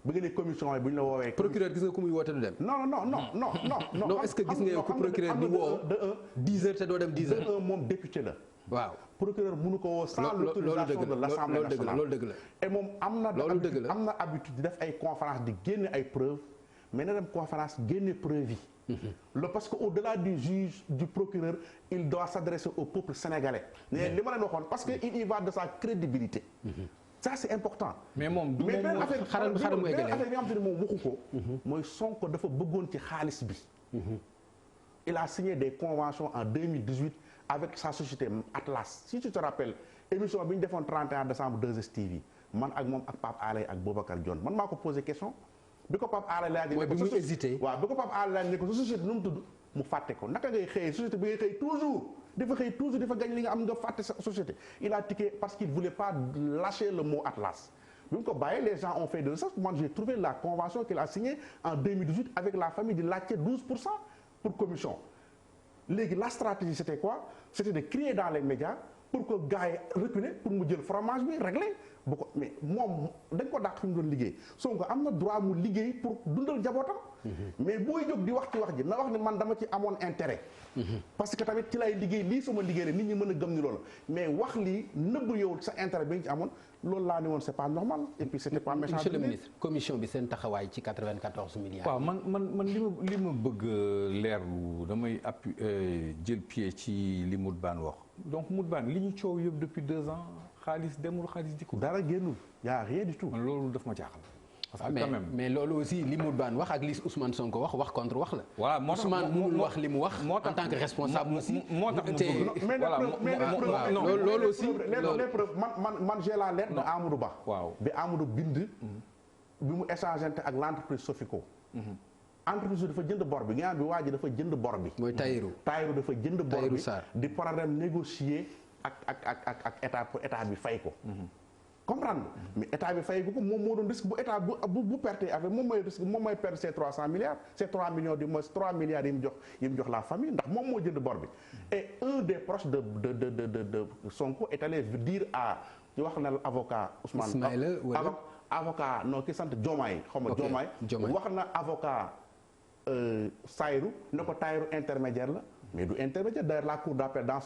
bu ngeen ne commission yi bu ñu la woowee. procureur gis nga ku muy woote du dem. non est-ce que gis nga yow ku procureur di woo. de 10 heures te doo dem 10 heures. de moom député la. waaw procureur mënu ko woo sans l'autorisation de l'Assemblée nationale. loolu dëgg la et moom am na habitude di def ay conférence di génne ay preuves mais na dem conférence génne preuve yi. parce que au-delà du juge du procureur il doit s'adresser au peuple sénégalais. mais li ma leen waxoon parce que il y va de sa crédibilité. ça c'est important. mais moom du moom xaral mu eggale affaire bi nga xam te ne moom waxu ko. mooy Sonko dafa bëggoon ci xaalis bi. il a signé des conventions en 2018 avec sa société Atlas si tu te rappelles émission bi ñu defoon 31 décembre 2STV man ak moom ak Pape Alé ak Boubacar Dione man maa ko posé question. bi ko Pape Alé laaj. mooy bi muy hésité. waaw bi ko Pape Alé laaj ne ko sa société nu mu tudd mu fàtte ko naka ngay xëyee société bi ngay xëy toujours. dafa gañ li nga am nga fàtte sa société il a tiqué parce qu'il voulait pas lâcher le mot Atlas bi mu ko bàyyee les gens ont fait de recherche moi j'ai trouvé la convention qu'il a signée en 2018 avec la famille di laajte 12% pour commission léegi la stratégie c'était quoi c'était de crier dans les médias pour que gars yi reculer pour mu jël fromage bi réglé bu ko mais moom dañ ko dàq fi mu doon liggéey Sonko am na droit mu liggéey pour dundal jabootam. mais booy jóg di wax ci wax ji na wax ne man dama ci amoon intérêt. parce que tamit ci lay liggéey lii sama liggéey la nit ñi mën a gëm ni loolu mais wax lii nëbb yow sa intérêt bi nga ci amoon loolu laa ne woon c'est pas normal et puis c'était pas méchant. monsieur le ministre commission bi seen taxawaay ci 94 milliards. waaw man li ma bëgg leerlu damay jël pied ci li Moutbane wax donc Moutbane li ñu coow yëpp depuis 2 ans xaalis demul xaalis dikkul. dara génnul y a rien du tout. man loolu daf ma jaaxal. parce que quand même mais loolu aussi li Moutbane wax ak li Ousmane Sonko wax contre wax la. voilà moo tax Ousmane mënul wax li mu wax. en tant que responsable aussi. moo tax loolu aussi les preuves man j'ai la lettre de Amadou Ba. waaw bi Amadou bind. bi mu échangé ak l'entreprise Sofico. entreprise bi dafa jënd bor bi nga xam bi waa ji dafa jënd bor bi. mooy Taïru dafa jënd bor Taïru bi Sarr di problème négocier ak état pour état bi fay ko. comprendre mais état bi fay ko moom moo doon risque bu état bu perte affaire moom mooy risque moom mooy perdre ces 300 milliards ces 3 millions du moins 3 milliards yi mu jox la famille ndax moom moo jënd bor bi. et un des proches de Sonko est allé dire à ci wax na avocat Ousmane. Ismaïla wala avocat non ki sant Diomaye xaw ma Diomaye wax na avocat Taïru ne ko Taïru intermédiaire la. mais du intermédiaire d'ailleurs la cour d'appel dans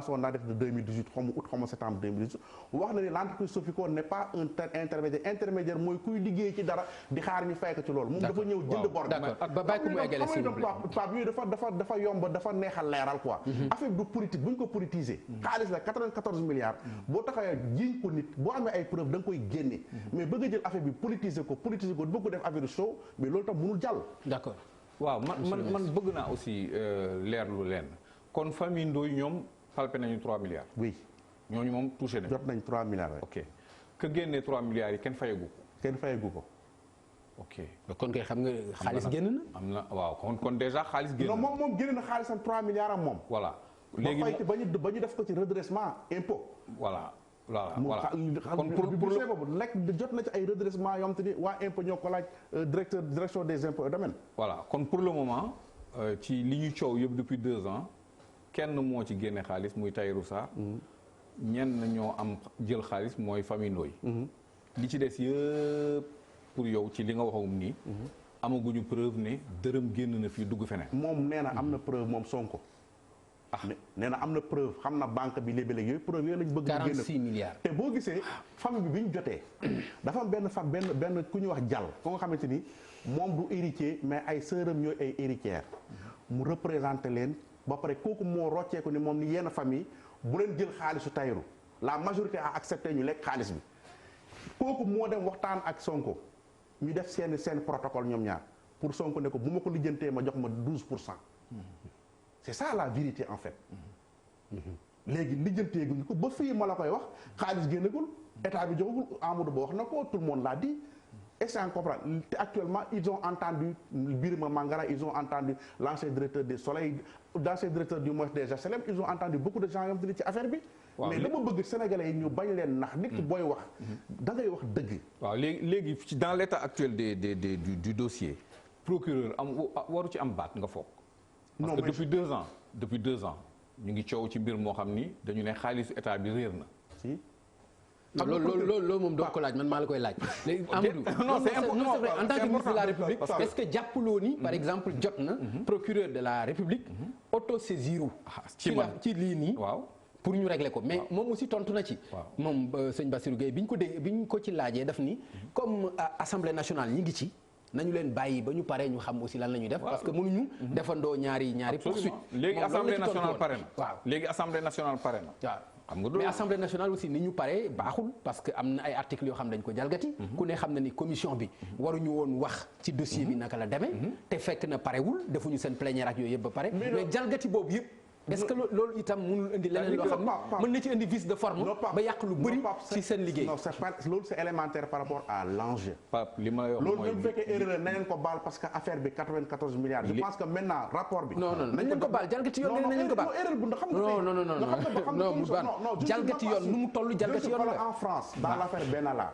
son arrêt de 2018 xaw ma août xaw ma septembre 2018 wax na ni l'entreprise Sofico n'est pas un intermédiaire mooy kuy liggéey ci dara di xaar ñu fay ko ci loolu. moom dafa ñëw jënd bor bi. ba bàyyi ko mu eggale s'il vous plaît. Pape yooyu dafa yomb dafa neexal leeral quoi. affaire bi du politique bu ñu ko politiser. xaalis la 94 milliards. boo taxawee jiiñ ko nit boo amee ay preuves da nga koy génne. mais bëgg a jël affaire bi politiser ko bëgg ko def affaire show mais loolu tam mënul jàll. d'accord. waaw man bëgg naa aussi leerlu leen kon famille Ndoye ñoom palpé nañu 3 milliards. oui ñooñu moom touché nañu. jot nañ 3 milliards rek. ok que génnee 3 milliards yi kenn fayagu ko. ok kon kay xam nga xaalis génn na. am na waaw kon déjà xaalis génn na. non moom génn na xaalisam 3 milliards am moom. voilà léegi ba ñu def ko ci redressement impôt. voilà. kon pour le boobu lekk jot na ci ay redressement yoo xam te ni waa impôt ñoo ko laaj direction des impôts et domaines. voilà kon pour le moment ci li ñu coow yëpp depuis 2 ans kenn moo ci génne xaalis muy Tahirou Sarr. ñenn ñoo am jël xaalis mooy famille Ndoye. li ci des yëpp pour yow ci li nga waxagum nii. amaguñu preuve ne dërëm génn na fii dugg feneen. moom nee na am na preuve moom Sonko. nee na am na preuve xam na banque bi léeg-léeg yooyu preuve yooyu lañ bëgg. 46 milliards. te boo gisee famille bi ñu jotee dafa am benn ku ñuy wax jàll ko nga xamante ni moom du héritier mais ay sœuram ñooy ay héritières mu représenté leen ba pare kooku moo rocceeku ni moom ni yenn famille bu leen jël xaalisu Tahirou la majorité a accepté ñu lekk xaalis bi kooku moo dem waxtaan ak Sonko ñu def seen protocole ñoom ñaar pour Sonko ne ko bu ma ko lijjantee ma jox ma 12%. c'est ça la vérité en fait. léegi lijjanteeguñu ko ba fii ma la koy wax xaalis génnagul état bi joxagul Amadou Ba wax na ko tout le monde l'a dit. est-ce qu'on comprend te actuellement ils ont entendu Birima Mangara ils ont entendu l'ancien directeur des Soleil l'ancien directeur du moins des HLM ils ont entendu beaucoup de gens yoo xam ne ci affaire bi. mais dama bëgg sénégalais yi ñu bañ leen nax nit ki booy wax da ngay wax dëgg. waaw léegi dans l'état actuel du dossier procureur waru ci am baat nga foog. parce que depuis 2 ans ñu ngi coow ci mbir moo xam ni dañu ne xaalisu état bi réer na. si. loolu moom doo ko laaj man maa la koy laaj. léegi Amadou non c'est vrai en tant que ministre de la République est-ce que jàppaloo ni par exemple jot na procureur de la République auto-saisiru ci lii nii waaw pour ñu régler ko mais moom aussi tontu na ci moom sëñ Bassirou Gueye bi ñu ko ci laajee daf ni comme Assemblée nationale ñi ngi ci nañu leen bàyyi ba ñu paree ñu xam aussi lan la ñuy def parce que mënuñu defandoo ñaari poursuite léegi Assemblée nationale pare na waaw léegi Assemblée nationale pare na waaw xam nga mais Assemblée nationale aussi ni ñu paree baaxul parce que am na ay articles yoo xam dañ ko jalgati ku ne xam na ni commission bi waruñu woon wax ci dossier bi naka la demee te fekk na parewul defuñu seen plénière ak yooyu yëpp ba pare mais jalgati boobu yëpp est-ce que loolu itam mënul indi leneen loo xam ne mën na ci indi vice de forme ba yàq lu bëri ci seen liggéey. non c'est pas loolu c'est élémentaire par rapport à l'enjeu. Pape li ma lay wax loolu même bu fekkee erreur la na leen ko baal parce que affaire bi 94 milliards. je pense que maintenant rapport bi. non nañ leen ko baal jalgati yoon nañ leen ko baal. erreur bu xam nga. non jalgati yoon nu mu toll jalgati yoon la. en France dans l'affaire Benalla.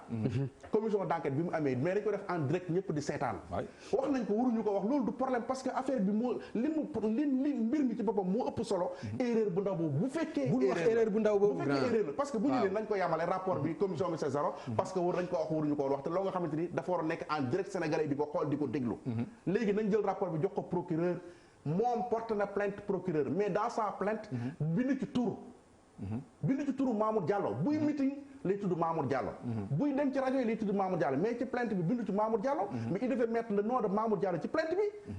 commission d'enquête bi mu amee mais dañ ko def en direct ñëpp di seetaan. wax nañ ko waruñu ko wax loolu du problème parce que affaire bi moo li mbir mi ci boppam moo ëpp solo solo erreur bu ndaw boobu bu fekkee erreur bu ndaw boobu erreur la parce que bu ñu leen nañ ko yamale rapport bi commission bi c'est zéro parce que war nañ ko wax waruñu ko wax te loo nga xamante ni dafa war a nekk en direct sénégalais di ko xool di ko déglu léegi nañ jël rapport bi jox ko procureur moom porte na plainte procureur mais dans sa plainte bind ci turu Mamour Diallo buy meeting lay tudd Mamour Diallo buy dem ci rajo yi lay tudd Mamour Diallo mais ci plainte bi bindu ci Mamour Diallo mais il devait mettre le nom de Mamour Diallo ci plainte bi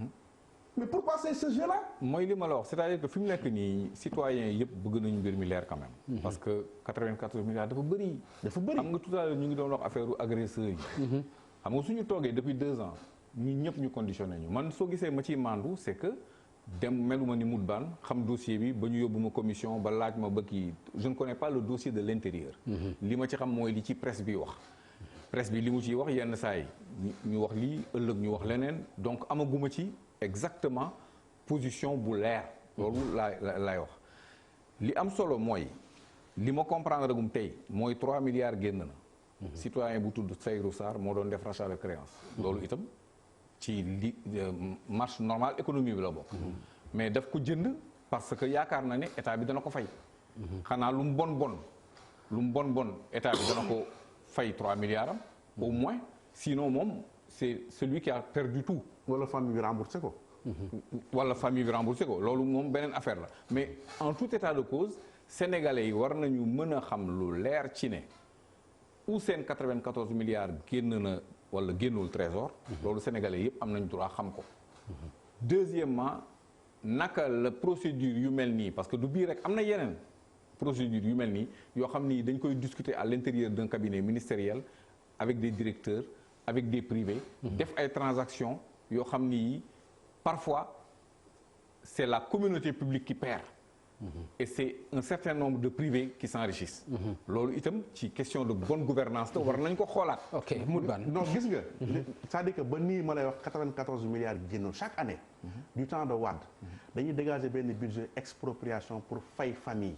mais pourquoi c'est ce jeu là mooy li ma la wax c'est-à-dire que fi mu nekk nii citoyens yëpp bëgg nañu mbir mi leer quand même parce que 94 milliards dafa bëri xam nga tout à l'heure ñu ngi doon wax affaire agresseurs yi xam nga suñu toogee depuis 2 ans ñun ñëpp ñu conditionné ñu man soo gisee ma ciy mandu c'est que dem meluma ni Moutbane xam dossier bi ba ñu yóbbu ma commission ba laaj ma ba kii je ne connais pas le dossier de l'intérieur li ma ci xam mooy li ci presse bi wax presse bi li mu ciy wax yenn saa yi ñu wax lii ëllëg ñu wax leneen donc amaguma ci exactement position bu leer loolu laay wax li am solo mooy li ma comprendre gum tey mooy 3 milliards génn na citoyen bu tudd Seydou Sarr moo doon def rachat de créance loolu itam ci li marche normale économie bi la bokk mais daf ko jënd parce que yaakaar na ne état bi dana ko fay xanaa lu mu bon état bi dana ko fay 3 milliards am au moins sinon moom c'est celui qui a perdu tout wala famille bi remboursé ko loolu moom beneen affaire la mais en tout état de cause sénégalais yi war nañu mën a xam lu leer ci ne ou seen 94 milliards génn na wala génnul trésor loolu sénégalais yëpp am nañ droit xam ko deuxièmement naka la procédure yu mel nii parce que du bii rek am na yeneen procédure yu mel nii yoo xam ni dañ koy discuter à l'intérieur d'un cabinet ministériel avec des directeurs avec des privés def ay transactions yoo xam ni parfois c'est la communauté publique qui perd et c'est un certain nombre de privés qui s'enrichissent loolu itam ci question de bonne gouvernance te war nañ ko xoolaat ok Moutbane non gis nga c'est-à-dire que ba nii ma lay wax 94 milliards génn chaque année du temps de Wade dañuy dégager benn budget expropriation pour fay famille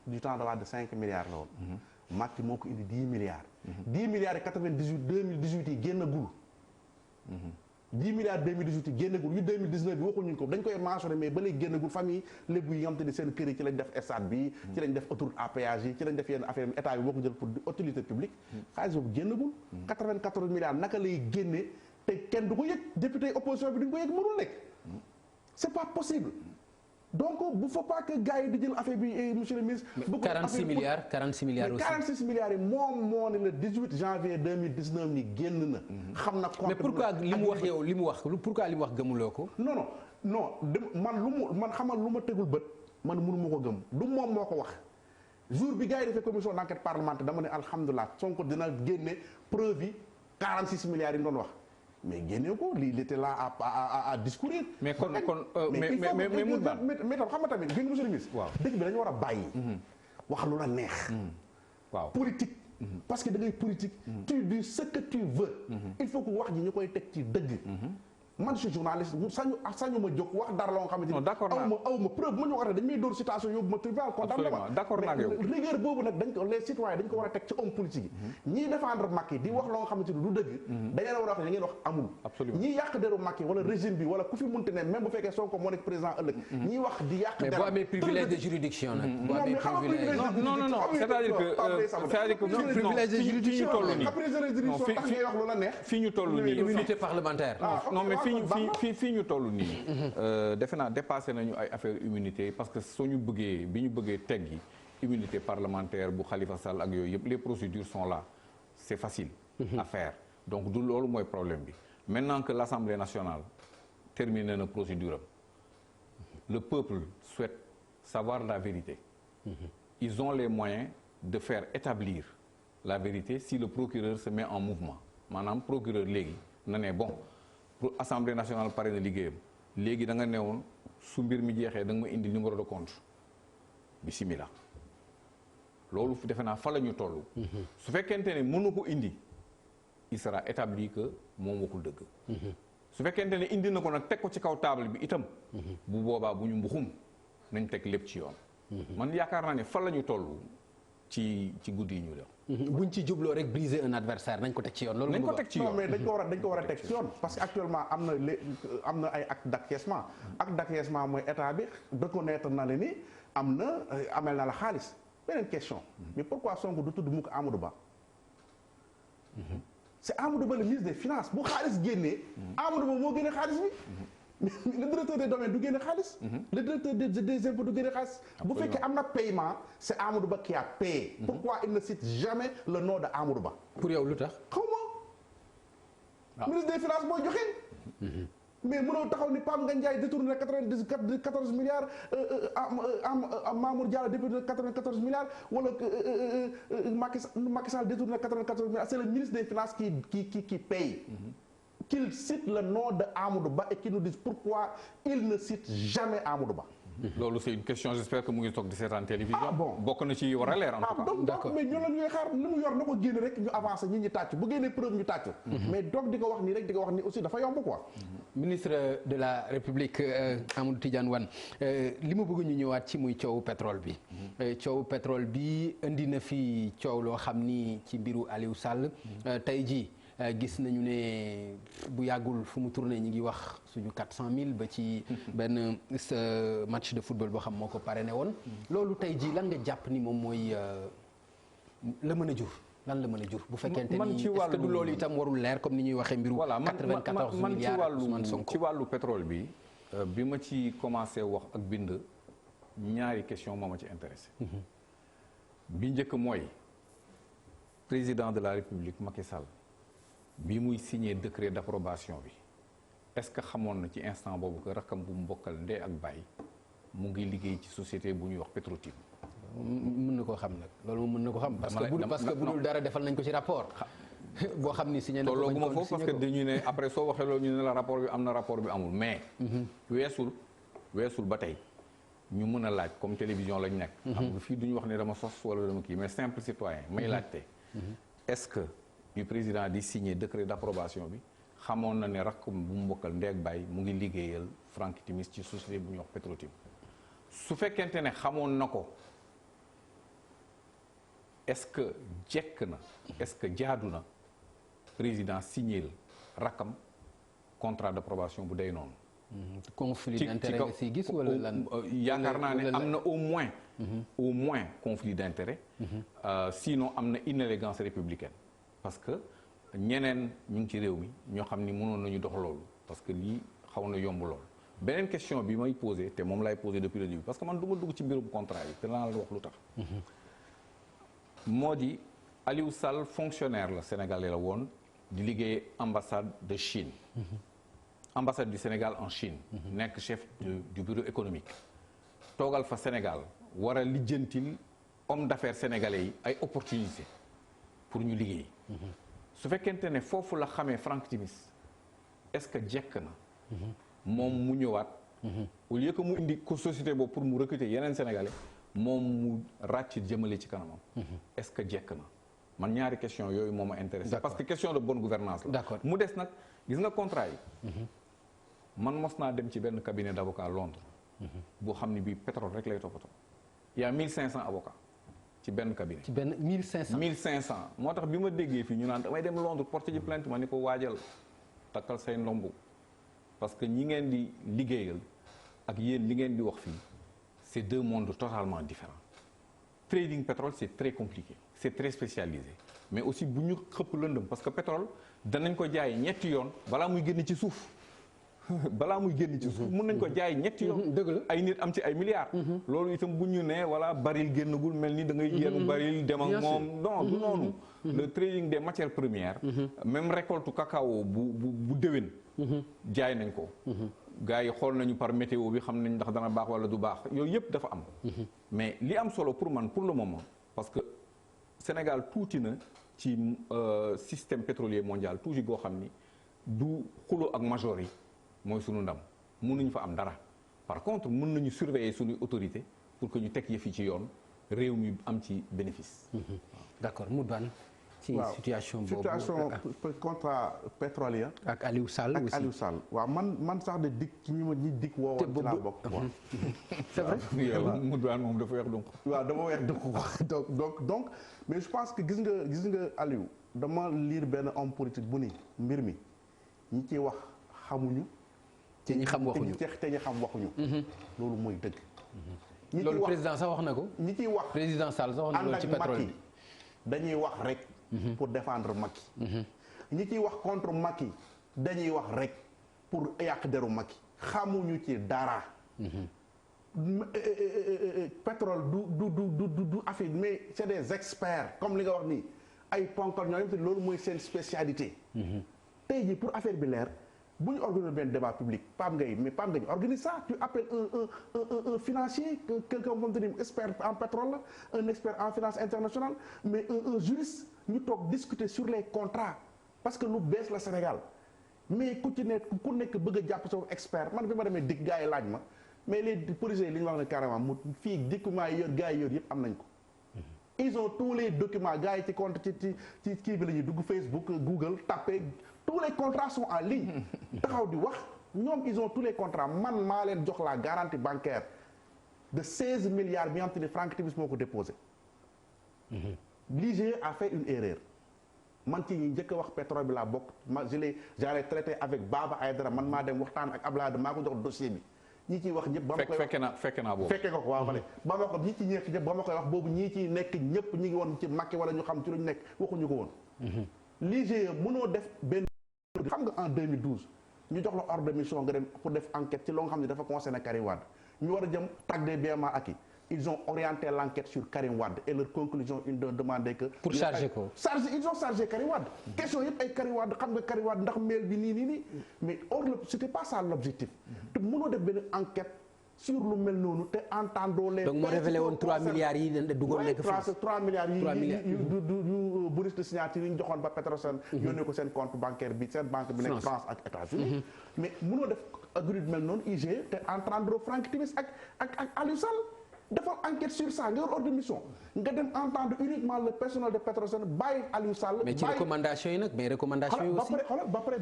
du temps de Wade 5 milliards la woon Macky moo ko indi 10 milliards 10 milliards et 2018 yi génnagul 10 milliards 2018 yi génnagul yu 2019 bi waxuñu ko dañ koy mentionné mais ba léegi génnagul famille lébu yi nga xam te ni seen kër yi ci lañ def stade bi ci lañ def autoroute à péage yi ci lañ def yenn affaire état bi boo ko jël pour utilité publique xaalis boobu génnagul 94 milliards naka lay génne te kenn du ko yëg député opposition bi duñ ko yëg mënul nekk c'est pas possible donc bu faut pas que gars yi di jël affaire bi monsieur le ministre. 46 milliards aussi 46 milliards yi moom moo ne le 18 janvier 2019 ni génn na. xam na compte mais pourquoi li mu wax yow li mu wax pourquoi li mu wax gëmuloo ko. non man xamal lu ma tegul bët man mënu ma ko gëm du moom moo ko wax jour bi gars yi defee commission d'enquête parlementaire dama ne alhamdulilah Sonko dina génne preuve yi 46 milliards yi ñu doon wax. mais génne ko lii il était là à discourir. mais kon mais Moutbane mais tam xam nga tamit gën monsieur le ministre. waaw dëgg bi dañu war a bàyyi. wax lu la neex. waaw politique. parce que da ngay politique. tu dis ce que tu veux. il faut que wax ji ñu koy teg ci dëgg. man je suis journaliste sañu ma jóg wax dara loo xamante ni. d'accord naa aw ma preuve ma ñu waxee dañ may dóor citation yóbbu ma tribunal condamné ma. d'accord naa yow rigueur boobu nag dañ ko les citoyens dañ ko war a teg ci homme politique yi. ñiy défendre Macky di wax loo xamante ni du dëgg. da ngeen a war a wax ne da ngeen wax amul. absolument ñiy yàq deru Macky wala régime bi wala ku fi munti ne même bu fekkee Sonko moo nekk président ëllëg. ñiy wax di yàq deru mais boo amee privilège de juridiction nag. boo amee privilège non c'est-à-dire que privilège de juridiction fii ñu toll nii immunité parlementaire. non mais fii ñu toll nii defe naa dépassé nañu ay affaire immunité parce que bi ñu bëggee teggi immunité parlementaire bu Khalifa Sall ak yooyu yëpp les procédures sont là c'est facile à faire donc du loolu mooy problème bi maintenant que l'Assemblée nationale terminé na procédure am le peuple souhaite savoir la vérité ils ont les moyens de faire établir la vérité si le procureur se met en mouvement maanaam procureur léegi na ne bon pour Assemblée nationale pare na liggéeyam léegi da nga newoon su mbir mi jeexee da nga ma indi numéro de compte bismillah loolu defe naa fa la ñu toll. su fekkente ne mënu ko indi il sera établi que moom waxul dëgg. su fekkente ne indi na ko nag teg ko ci kaw table bi itam. bu boobaa bu ñu mbuxum nañ teg lépp ci yoon. man yaakaar naa ne fa la ñu toll ci guddi yi ñu def. buñ ci jubloo rek briser un adversaire nañ ko teg ci yoon. loolu nañ ko teg ci yoon non mais dañ ko war a teg ci yoon parce que actuellement am na ay acte d'acquiescement. Acte d'acquiescement mooy état bi reconnaître na la ni amel na la xaalis. Beneen question mais pourquoi Sonko du tudd mukk Amadou Ba. C'est Amadou Ba le ministre des finances bu xaalis génnee. Amadou Ba moo génne xaalis bi. Le directeur des domaines du génne xaalis. Le directeur des impôts du génne xaalis. bu fekkee am na paiement c'est Amadou Ba qui a payé. Pourquoi il ne cite jamais le nom de Amadou Ba. pour yow lu tax. xaw ma. ministre des finances mooy joxe. mais mënoo taxaw ni Pape Ngagne Ndiaye détourné na 14 milliards Mamour Diallo détourné na 94 milliards wala Macky Sall détourné na 94 milliards c'est le ministre des finances qui paye. Qu'il cite le nom de Amadou Ba et qu'il nous dise pourquoi il ne cite jamais Amadou Ba. loolu c'est une question j'espère que mu ngi toog di seetaan télévision. Ah bon bokk na ci war a leer en tout cas. donc mais ñoo la ñuy xaar li mu yor na ko génne rek ñu avancé ñi tàcc bu génnee preuve ñu tàcc. mais donc di ko wax nii rek di ko wax nii aussi dafa yomb quoi. ministre de la République Amadou Tidiane Wane li ma bëgg ñu ñëwaat ci muy coowu pétrole bi. coowu pétrole bi indi na fi coow loo xam ni ci mbiru Aliou Sall. tey jii gis nañu ne bu yàggul fu mu tourné ñi ngi wax suñu 400000 ba ci benn match de football boo xam moo ko parrainé woon. loolu tey jii lan nga jàpp ni moom mooy la mën a jur. lan la mën a jur bu fekkente ni est-ce que du loolu itam warul leer comme ni ñuy waxee mbiru 94 milliards Ousmane Sonko ci wàllu pétrole bi bi ma ci commencé wax ak bind ñaari question moo ma ci intéressé bi njëkk mooy président de la République Macky Sall bi muy signé décret d'approbation bi est-ce que xamoon na ci instant boobu que rakkam bu mu bokkal ndey ak baay mu ngi liggéey ci société bu ñuy wax Petro-Tim. mën na koo xam nag loolu moom mën na ko xam. parce que bu dul dara defal nañ ko ci rapport. boo xam ni signé na ko tolloo gu ma foofu parce que dañu ne après soo waxee loolu ñu ne la rapport bi am na rapport bi amul mais. weesul ba tey ñu mën a laaj comme télévision lañ nekk. xam nga fii du ñu wax ne dama sos wala dama kii mais simple citoyen may laajte. est-ce que du président di signé décret d'approbation bi xamoon na ne rakk bu mu bokkal ndey ak baay mu ngi liggéeyal Franck Timis ci société bu ñuy wax Petro-Tim su fekkente ne xamoon na ko. est-ce que jekk na est-ce que jaadu na président signé rakkam contrat d'approbation bu day noonu. conflit d'intérêt nga si gis wala lan. yaakaar naa ne am na au moins conflit d'intérêt. Sinon am na inélégance républicaine. parce que ñeneen ñu ngi ci réew mi ñoo xam ni mënoon nañu dox loolu parce que lii xaw na yomb loolu. beneen question bi may posé te moom laay posé depuis le début parce que man du ma dugg ci mbirum contrat yi te naa la wax lu tax. moo di Aliou Sall fonctionnaire la sénégalais la woon di liggéey ambassade de Chine. ambassade du Sénégal en Chine. nekk chef du bureau économique. toogal fa Sénégal war a lijjantil homme d'affaires sénégalais yi ay opportunités pour ñu liggéey. su fekkente ne foofu la xamee Franck Timis est-ce que jekk na. moom mu ñëwaat. au lieu que mu indi ko société boobu pour mu recruter yeneen sénégalais. moom mu ràcc jëmale ci kanamam. est-ce que jekk na man ñaari question yooyu moo ma intéressé. parce que question de bonne gouvernance la. d'accord mu des nag gis nga contrat yi. man mos naa dem ci benn cabinet d'avocat Londres. boo xam ne bii pétrole rek lay toppatoo. il y a 1500 avocats ci benn cabinet. ci benn 1500. 1500 moo tax bi ma déggee fii ñu naan damay dem Londres porter ji plainte ma ni ko waajal takkal say ndombu parce que ñi ngeen di liggéeyal ak yéen li ngeen di wax fii. c'est deux mondes totalement différents. Trading pétrole c'est très compliqué c'est très spécialisé mais aussi bu ñu xëpp lëndëm parce que pétrole danañ ko jaay ñetti yoon balaa muy génn ci suuf mun nañ ko jaay ñetti yoon. dëgg la ay nit am ci ay milliards. loolu itam bu ñu nee voilà baril génnagul mel ni da ngay yenn baril dem ak moom non du noonu. le trading des matières premières. même récolte cacao bu déwén. jaay nañ ko. gars yi xool nañu par météo bi xam nañ ndax dana baax wala du baax yooyu yëpp dafa am. mais li am solo pour man pour le moment parce que Sénégal tuuti na ci système pétrolier mondial tuuti goo xam ni du xulo ak major yi mooy sunu ndam mënuñu fa am dara par contre mën nañu surveiller suñuy autorité pour que ñu teg yëf yi ci yoon réew mi am ci bénéfice. d'accord Mout Bane ci situation boobu situation contrat pétrolier. ak Aliou Sall aussi ak Aliou Sall waaw man sax de dikk ci ñi dikk woowoon ci laa bokk. c'est vrai. mu daan moom dafa weex donc. waaw dama weex donc mais je pense que gis nga Aliou dama lire benn homme politique bu ni mbir mi ñi ciy wax xamuñu. te ñi xam waxuñu te ñi xam waxuñu. loolu mooy dëgg. loolu président sax wax na ko. ñi ciy wax président Sall sax wax na loolu ci pétrole bi dañuy wax rek. pour défendre Macky. ñi ciy wax contre Macky dañuy wax rek pour yàq deru Macky xamuñu ci dara. pétrole du affaire mais c'est des experts comme li nga wax nii ay ponkal ñoo te loolu mooy seen spécialité. tey jii pour affaire bi leer bu ñu organiser benn débat public Pape Ngagne organise ça tu appelles un financier quelqu'un comme te expert en pétrole la un expert en finance internationale mais un juriste ñu toog discuter sur les contrats parce que lu bees la Sénégal mais ku nekk bëgg a jàpp sa expert man bi ma demee dikk gars yi laaj ma mais les policiers li ñu wax ne carrément mu fii documents yi yor gars yi yor yëpp am nañ ko. ils ont tous les documents gars yi ci compte ci kii bi la ñuy dugg Facebook Google tapé tous les contrats sont en ligne. taxaw di wax ñoom ils ont tous les contrats man maa leen jox la garantie bancaire de 16 milliards bi nga xam te ne Franck Timis moo ko déposé. l'IGE a fait une erreur. man ci ñi njëkk a wax pétrole bi laa bokk j'allais traité avec Baba Aïdara man maa dem waxtaan ak Abdoulaye maa ko jox dossier bi. ñi ciy wax ñëpp ba ma koy fekke naa boobu fekke nga ko waaw ba ma ko ñi ci nekk ñëpp ba ma koy wax boobu ñii ciy nekk ñëpp ñi ngi woon ci Macky wala ñu xam ci lu ñu nekk waxuñu ko woon. l'IGE mënoo def benn xam nga en 2012 ñu jox la ordre de mission nga dem pour def enquête ci loo nga xam ne dafa concerné Karim Wade ñu war a jëm traque des biens mal acquis ils ont orienté l'enquête sur Karim Wade et leur conclusion ils ont demandé que. pour charger ko ils ont chargé Karim Wade. question yëpp ay Karim Wade xam nga Karim Wade ndax mail bi nii mais or c'était pas ça l'objectif. te mënoo def benn enquête sur lu mel noonu te entendoo les. donc moo révélé woon 3 milliards yi dañ duggoon nekk France 3 milliards yi du bonus de signature yi ñu joxoon ba Petrosen. yónnee ko seen compte bancaire bi seen banque bi nekk France ak États-Unis mais mënoo def agri mel noonu IGE te entendre Franck Timis ak Aliou Sall. defal enquête sur ça nga yor ordre de mission nga dem entendre uniquement le personnel de Petrosen bàyyi Aliou Sall. mais ci recommandation yi nag mais recommandation yi aussi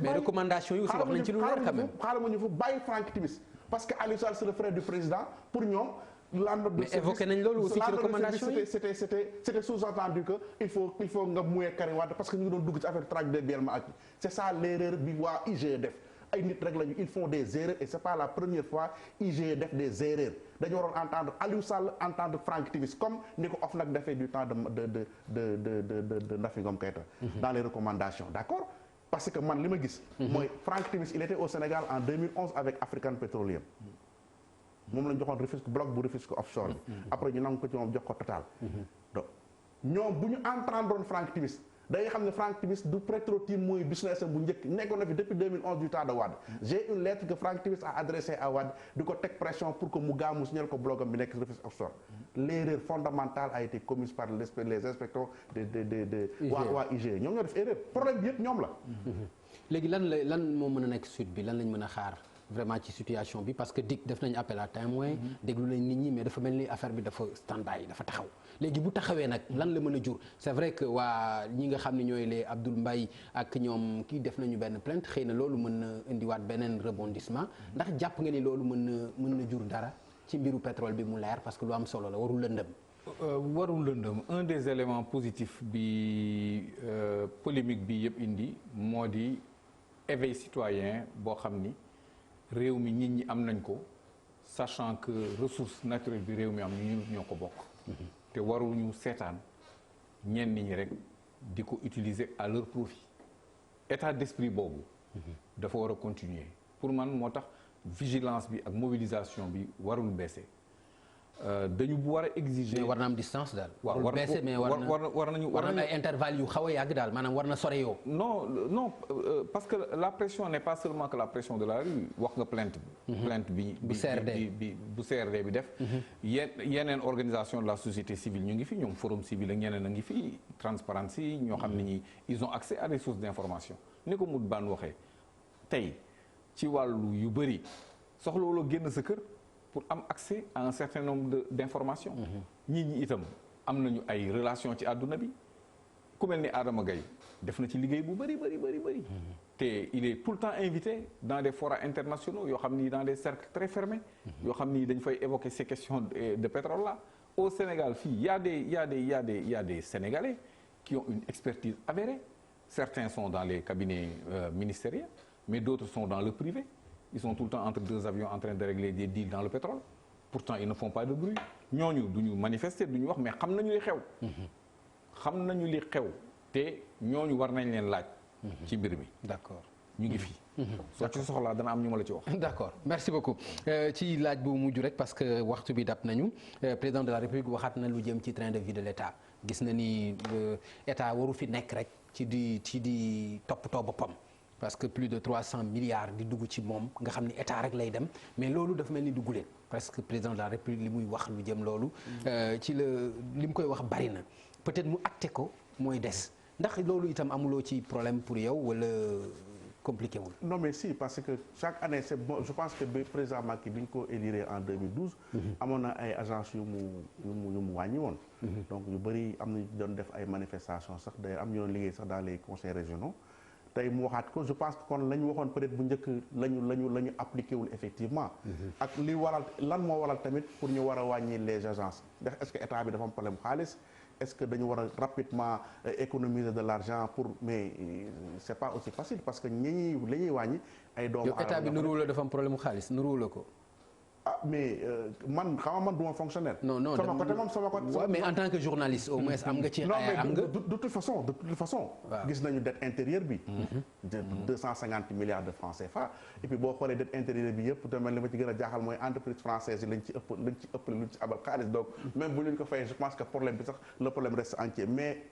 mais recommandation yi aussi wax nañ ci lu leer quand même. xaaral ma ñu fa bàyyi Franck Timis parce que Aliou Sall c'est le frère du président pour ñoom. mais évoqué nañ loolu aussi ci recommandation yi c'était sous-entendu que il faut nga mouiller Karim Wade parce que ñu ngi doon dugg ci affaire traque des biens mal acquis c'est ça l'erreur bi waa IGE def. ay nit rek lañu ils font des erreurs et c'est pas la première fois IGE def des erreurs dañu waroon entendre Aliou Sall entendre Franck Timis comme ni ko OFNAC defee du temps de Nafi Ngom Keïta dans les recommandations d'accord parce que man li ma gis mooy Franck Timis il était au Sénégal en 2011 avec African Petroleum moom lañ joxoon Rufisque bloc bu Rufisque offshore bi après ñu nangu ko ci moom jox ko Total donc ñoom bu ñu entendre Franck Timis da nga xam ne Franck Timis du Petro-Tim mooy business bu njëkk nekkoon na fi depuis 2011 du temps de Wade j'ai une lettre que Franck Timis a adressée à Wade di ko teg pression pour que mu gaamu signal ko blogam bi nekk Rufisque offshore l'erreur fondamentale a été commise par les inspecteurs de waa IGE ñoom ñoo def erreur problème bi yëpp ñoom la léegi lan moo mën a nekk suite bi lan lañ mën a xaar vraiment ci situation bi parce que DIC def nañ appel à témoin déglu nañ nit ñi mais dafa mel ni affaire bi dafa stand-by dafa taxaw léegi bu taxawee nag lan la mën a jur c'est vrai que waa ñi nga xam ne ñooy les Abdoul Mbaye ak ñoom kii def nañu benn plainte xëy na loolu mën na indiwaat beneen rebondissement ndax jàpp nga ni loolu mën na jur dara ci mbiru pétrole bi mu leer parce que lu am solo la warul lëndëm un des éléments positifs bi polémique bi yëpp indi moo di éveil citoyen boo xam ni réew mi nit ñi am nañ ko sachant que ressource naturelle bi réew mi am ñu ñoo ko bokk te waruñu seetaan ñenn ñi rek di ko utiliser à leur profit état d'esprit boobu dafa war a continuer pour man moo tax vigilance bi ak mobilisation bi warul baisser dañu war a exiger. mais war na am distance daal. waaw warul baisser mais war nañu ay intervalles yu xaw a yàgg daal maanaam war na sore yoo. non parce que la pression n'est pas seulement que la pression de la rue wax nga plainte bi. plainte bi bu CRD bi def. yeneen organisation de la société civile ñu ngi fi ñoom forum civil ak ñeneen a ngi fi transparency ñoo xam ne ñi ils ont accès à des sources d'information ni ko Mout Bane waxee tey ci wàllu yu bëri soxlawuloo génn sa kër. pour am accès à un certain nombre d'informations. ñi itam am nañu ay relations ci àdduna bi ku mel ni Adama Gaye def na ci liggéey bu bëri te il est tout le temps invité dans des forats internationaux yoo xam ni dans des cercles très fermés yoo xam ni dañ fay évoquer ces questions de pétrole là. Au Sénégal fii il y a des Sénégalais qui ont une expertise avérée. Certains sont dans les cabinets ministériels mais d'autres sont dans le privé. Ils sont tout le temps entre deux avions en train de régler des deals dans le pétrole. Pourtant ils ne font pas de bruit. ñooñu duñu manifester duñu wax mais xam nañu li xew. xam nañu li xew te ñooñu war nañ leen laaj. ci mbir mi. D'accord ñu ngi fi. soo ci soxlaa dana am ñu ma la ci wax. D'accord merci beaucoup ci laaj bu mujj rek parce que waxtu bi dab nañu président de la République waxaat na lu jëm ci train de vie de l'État gis na ni État waru fi nekk rek ci di toppatoo boppam. parce que plus de 300 milliards di dugg ci moom nga xam ni État rek lay dem mais loolu dafa mel ni dugguleen parce que président de la République li muy wax lu jëm loolu. ci li mu koy wax bari na peut-être mu acté ko mooy des ndax loolu itam amuloo ci problème pour yow wala. compliqué wul. Non mais si parce que chaque année c'est bon je pense que bi président Macky bi ñu ko élire en 2012. amoon na ay agences yu mu wàññi woon. donc yu bëri am na doon def ay manifestations sax d'ailleurs am ñu doon liggéey sax dans les conseils régionaux tey mu waxaat ko je pense que kon la ñu waxoon peut-être bu njëkk la ñu appliqué wul effectivement. ak li waral lan moo waral tamit pour ñu war a wàññi les agences ndax est-ce que état bi dafa am problème xaalis. Est-ce que dañu war a rapidement économiser de l'argent pour mais c'est pas aussi facile parce que la ñuy wàññi ay doomu état bi nuruwu la dafa am problème mu xaalis nuruwu la ko. ah mais man xam nga man du ma fonctionnaire. non sama côté moom sama côté. waaw mais en tant que journaliste au moins am nga ci. non mais am nga de toute façon gis nañu dette intérieure bi. de 250 milliards de francs CFA. et puis boo xoolee dette intérieure bi yëpp tamit li ma ci gën a jaaxal mooy entreprise française yi lañ ci abal xaalis donc même bu ñu ko fayee je pense que problème bi sax le problème reste entier mais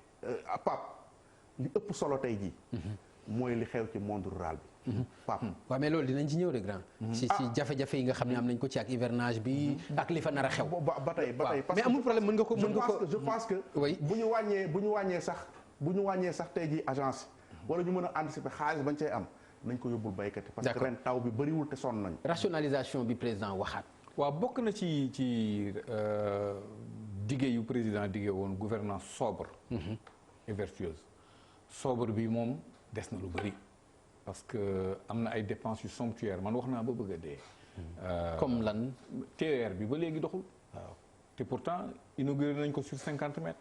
Pape li ëpp solo tey jii. mooy li xew ci monde rural bi. Pape waaw mais loolu dinañ ci ñëw de grand. ci jafe-jafe yi nga xam ne am nañ ko ci ak hivernage bi ak li fa nar a xew. ba tey mais amul problème mën nga ko je pense que bu ñu wàññee sax tey jii agence wala ñu mën a anticiper xaalis bañ cay am nañ ko yóbbul baykat yi parce que ren taw bi bëriwul te sonn nañ. rationalisation bi président waxaat. waaw bokk na ci dige yu président dige woon gouvernance sobre et vertueuse sobre bi moom des na lu bëri parce que am na ay dépenses yu somptuaires man wax naa ba bëgg a dee. comme lan. TER bi ba léegi doxul. waaw te pourtant inauguré nañ ko sur 50 mètres.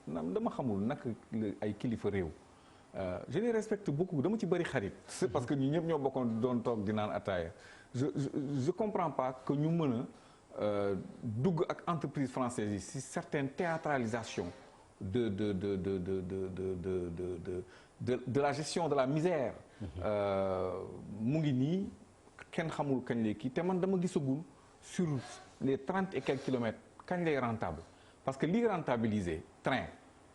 dama xamul naka ay kilifa réew. je les respecte beaucoup dama ci bëri xarit. c'est parce que ñu ñëpp ñoo bokkoon doon toog di naan ataaya. je comprends pas que ñu mën a dugg ak entreprise française yi si certaines théâtralisations de la gestion de la misère. mu ngi nii kenn xamul kañ lay kii te man dama gisagul sur les 30 et quelques kilomètres kañ lay rentable parce que lii rentabiliser train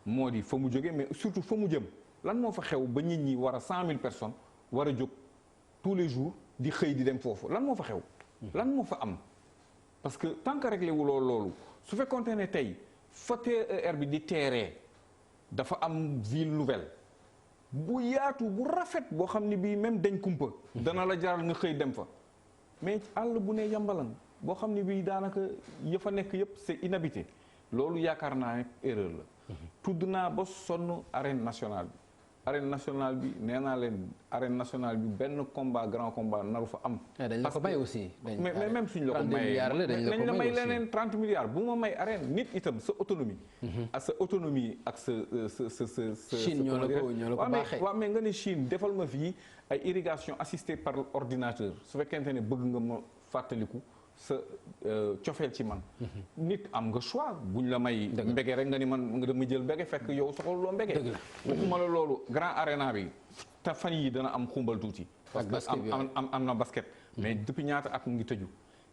moo di fa mu jógee mais surtout fa mu jëm lan moo fa xew ba nit ñi war a 100 000 personnes war a jóg tous les jours di xëy di dem foofu lan moo fa xew. lan moo fa am parce que tant que réglé wu loolu su fekkoonte ne tey fa TER bi di teeree dafa am ville nouvelle. bu yaatu bu rafet boo xam ni bii même dañ kumpa dana la jaral nga xëy dem fa mais àll bu ne yambalan boo xam ni bii daanaka ya fa nekk yëpp c'est inhabité loolu yaakaar naa ne erreur la tudd naa ba sonn arène nationale bi arène nationale bi nee naa leen arène nationale bi benn combat grand combat naru fa am. dañ la ko may aussi. mais même suñ la ko mayee dañ la may leneen 30 milliards bu ma may arène nit itam sa autonomie. ak sa autonomie ak sa. Chine ñoo la ko baaxee waaw mais nga ne Chine defal ma fii ay irrigation assistée par ordinateur su fekkente ne bëgg nga ma fàttaliku sa cofeel ci man. nit am nga choix buñ la may. mbege rek nga ni man nga dama jël mbege fekk yow soxaluloo mbege. waxuma la loolu grand arena bi te fan yi dana am xumbal tuuti. parce que am na basket. mais depuis ñaata at mu ngi tëju.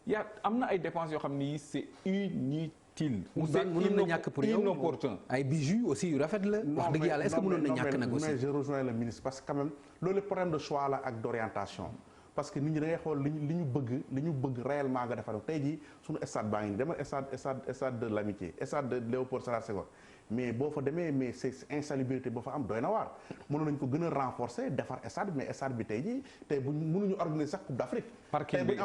yaa am na ay dépenses yoo xam ni c'est inutile. mënoon na ñàkk pour yow inopportun. ay bijoux aussi yu rafet la. wax dëgg yàlla est-ce que mënoon na ñàkk nag aussi. mais je rejoins le ministre parce que quand même loolu problème de choix la ak d'orientation. parce que nit ñi da ngay xool li ñu bëgg réellement nga defar tey jii suñu stade baa ngi nii demal stade de l'amitié stade de Léopold Sédar Senghor mais boo fa demee mais c'est insalubrité boo fa am doy na waar mënoon nañ ko gën a renforcer defar stade mais stade bi tey jii tey bu mënuñu organiser sax Coupe d'Afrique. parking bi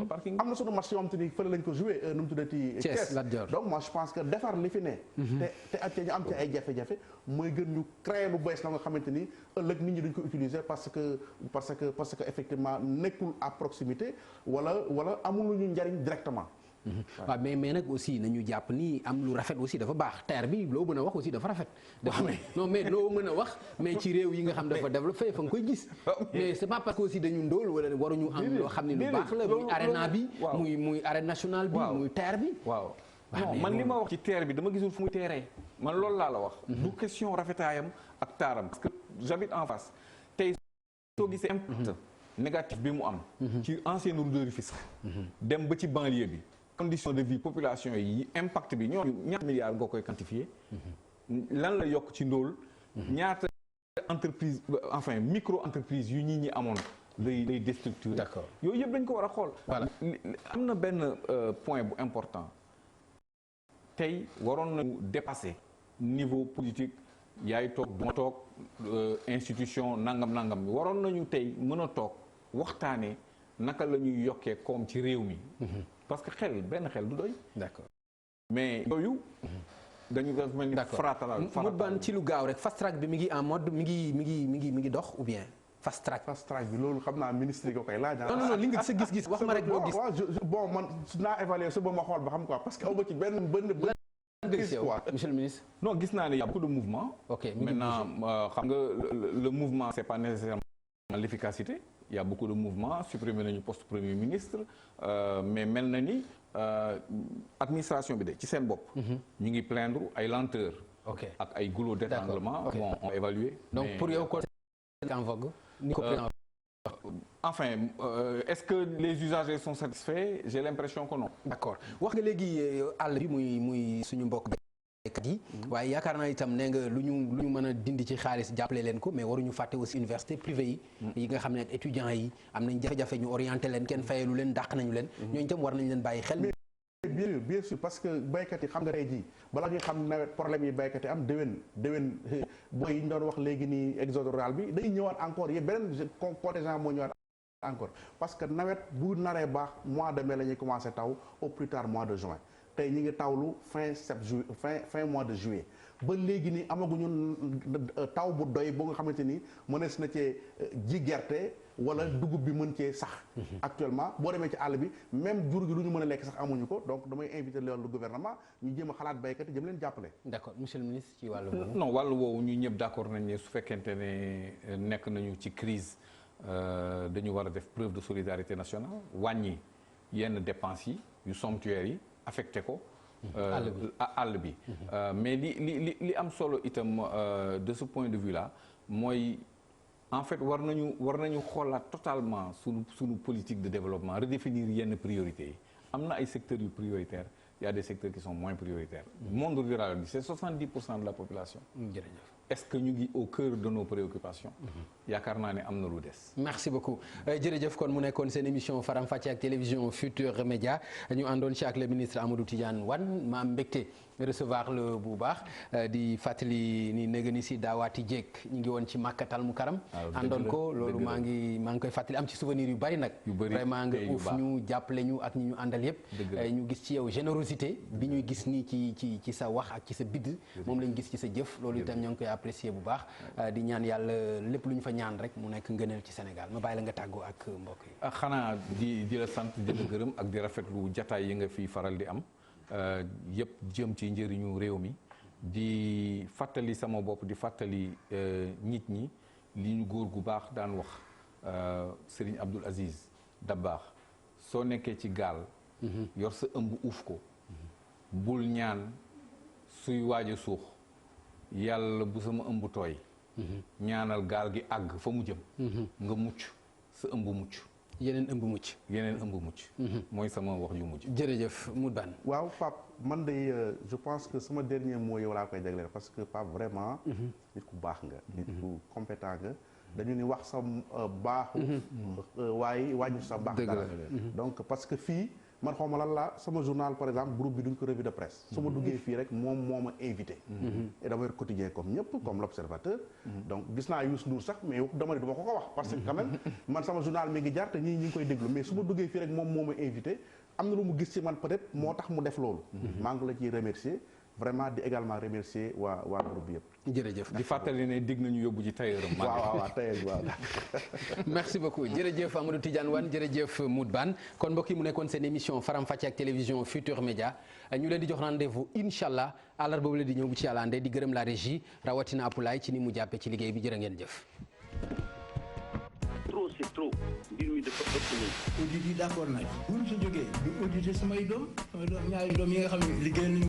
parking am na sunu match yoo xam te ni fële lañ ko joué nu mu tuddati Thiès donc moi je pense que defar li fi ne te ak ñu am ci ay jafe-jafe mooy gën ñu créer lu bees la nga xamante ni ëllëg nit ñi duñ ko utiliser parce que effectivement nekkul à proximité wala amul lu ñu njariñ directement. waaw mais nag aussi nañu jàpp ni am lu rafet aussi dafa baax terre bi loo mën a wax aussi dafa rafet. non mais loo mën a wax mais ci réew yi nga xam dafa développé fa nga koy gis. mais c'est pas parce que aussi dañu ndóol wala waruñu am loo xam ne lu baax la muy arena bi. muy arène nationale bi. muy terre bi. waaw non man li ma wax ci terre bi dama gisul fu muy teeree man loolu laa la wax. du question rafetaayam ak taaram. parce que j'habite en face tey soo gisee impact négatif bi mu am. ci ancienne route de Rufisque. dem ba ci banlieue bi. condition de vie population yi impact bi ñoo ñaata milliards nga koy quantifier lan la yokk ci ndóol ñaata entreprise enfin micro entreprise yu ñi amoon lay déstructurer. D'accord. yooyu yëpp dañ ko war a xool. Voilà. am na benn point bu important tey waroon nañu dépasser niveau politique yaay toog duma toog institution nangam bi waroon nañu tey mën a toog waxtaanee naka la ñuy yokkee koom ci réew mi. parce que benn xel du doy. d'accord mais yooyu. dañu def mel ni farataal mu ban ci lu gaaw rek fast track bi mi ngi en mode mi ngi dox ou bien. fast track bi loolu xam naa ministre yi ko koy laaj. non li nga sa gis-gis wax ma rek boo gis. bon man naa évaluer su ba ma xool ba xam quoi parce que aw ba ci benn gis quoi monsieur le ministre. non gis naa ne y a beaucoup de mouvement. ok maintenant xam nga le mouvement c'est pas nécessairement l'efficacité. Il y a beaucoup de mouvements supprimer nañu poste premier ministre mais mel na ni administration bi de ci seen bopp. ñu ngi plaindre ay lenteur. ok ak ay goulot d'étranglement. bon on va évaluer. donc mais, pour yow ko en vogue. ni ko enfin est-ce que les usagers sont satisfaits? J'ai l'impression que non. d'accord wax nga léegi àll bi muy suñu mbokk kat yi waaye yaakaar naa itam nee nga lu ñu mën a dindi ci xaalis jàppale leen ko mais waruñu fàtte aussi université privée yi nga xam ne ak étudiants yi am nañ jafe-jafe ñu orienté leen kenn fayalu leen dàq nañu leen ñooñu itam war nañ leen bàyyi xel. bien sûr parce que baykat yi xam nga tey jii balaa ñuy xam nawet problème yi baykat yi am déwén booy yi ñu doon wax léegi nii exode rural bi day ñëwaat encore yéen beneen contingent moo ñëwaat encore parce que nawet bu naree baax mois de mai la ñuy commencé taw au plus tard mois de juin tey ñi ngi tawlu fin mois de juillet ba léegi nii amaguñu taw bu doy ba nga xamante ni mënees na cee ji gerte wala dugub bi mën cee sax. actuellement boo demee ci àll bi même jur gi lu ñu mën a lekk sax amuñu ko donc damay inviter loolu gouvernement ñu jéem a xalaat baykat yi jëm leen jàppale. d'accord monsieur le ministre ci wàllu woowu. non wàllu woowu ñu ñëpp d'accord nañ ne su fekkente ne nekk nañu ci crise dañu war a def preuve de solidarité nationale wàññi yenn dépenses yi yu somptuaires yi affecté ko. àll bi mais li am solo itam de ce point de vue là mooy en fait war nañu xoolaat totalement sunu politique de développement redéfinir yenn priorités yi am na ay secteurs yu prioritaires il y a des secteurs qui sont moins prioritaires. monde rural bi c'est 70% de la population. jërëjëf. est-ce que ñu ngi au cœur de nos préoccupations. yaakaar naa ne am na lu des. merci beaucoup jërëjëf kon mu nekkoon seen émission Faram Facce ak télévision Futurs Médias ñu àndoon ci ak le ministre Amadou Tidiane Wane ma am mbégte recevoir le bu baax di fàttali ni nëgë ni si daawaati jéeg ñu ngi woon ci Makkatal Mukarram àndoon ko loolu maa ngi koy fàttali am ci souvenir yu bari nag. vraiment nga uuf ñu jàppale ñu ak ñi ñu àndal yépp ñu gis ci yow générosité bi ñuy gis nii ci sa wax ak ci sa bidd moom lañu gis ci sa jëf loolu itam ñoo ngi koy apprécier bu baax di ñaan yàlla lépp lu ñu fa ñaan rek mu nekk ngëneel ci Sénégal ma bàyyi la nga tàggoo ak mbokk yi. xanaa di la sant di la gërëm ak di rafetlu jataay yi nga fi faral di am yëpp jëm ci njëriñu réew mi di fàttali sama bopp di fàttali nit ñi li ñu góor gu baax daan wax Serigne Abdoul Aziz Dabakh soo nekkee ci gaal yor sa ëmb uuf ko bul ñaan suy waaj a suux yàlla bu sama ëmb tooy ñaanal gaal gi àgg fa mu jëm nga mucc sa ëmb mucc yeneen ëmb mucc mooy sama wax yu mujj. jërëjëf Moutbane. waaw Pape man de je pense que sama dernier mot yow laa koy jagleel parce que Pape vraiment nit ku baax nga nit ku compétent nga dañu ni wax sa baaxu waaye wàññi sa baax dara donc parce que fii man xaw ma lan la sama journal par exemple groupe bi duñ ko revue de presse su ma duggee fii rek moom moo ma invité et dama yor quotidien comme ñëpp comme l'observateur donc gis naa Youssou Ndour sax mais dama ne du ma ko wax parce que quand même man sama journal mi ngi jar te ñi ngi koy déglu mais su ma duggee fii rek moom moo ma invité am na lu mu gis ci man peut-être moo tax mu def loolu maa ngi la ciy remercier vraiment di également remercier waa groupe bi yëpp. jërëjëf di fàttali ne dig nañu yóbbu ci tailleur am. waaw tailleur waaw. merci beaucoup jërëjëf Amadou Tidiane Wane jërëjëf Mout Bane kon mbokk yi mu nekkoon seen émission Faram Facce ak télévision Futur Média ñu leen di jox rendez-vous incha allah àllarba boobu la di ñëw bu ci yàlla andee di gërëm la régie rawatina Apulaay ci ni mu jàppee ci liggéey bi jërë ngeen jëf. trop c'est trop mbir mi dafa ëpp nii. audit yi d'accord nañ bu ñu si jógee du auditer samay doom ñaari doom yi nga xam ne liggéey nañu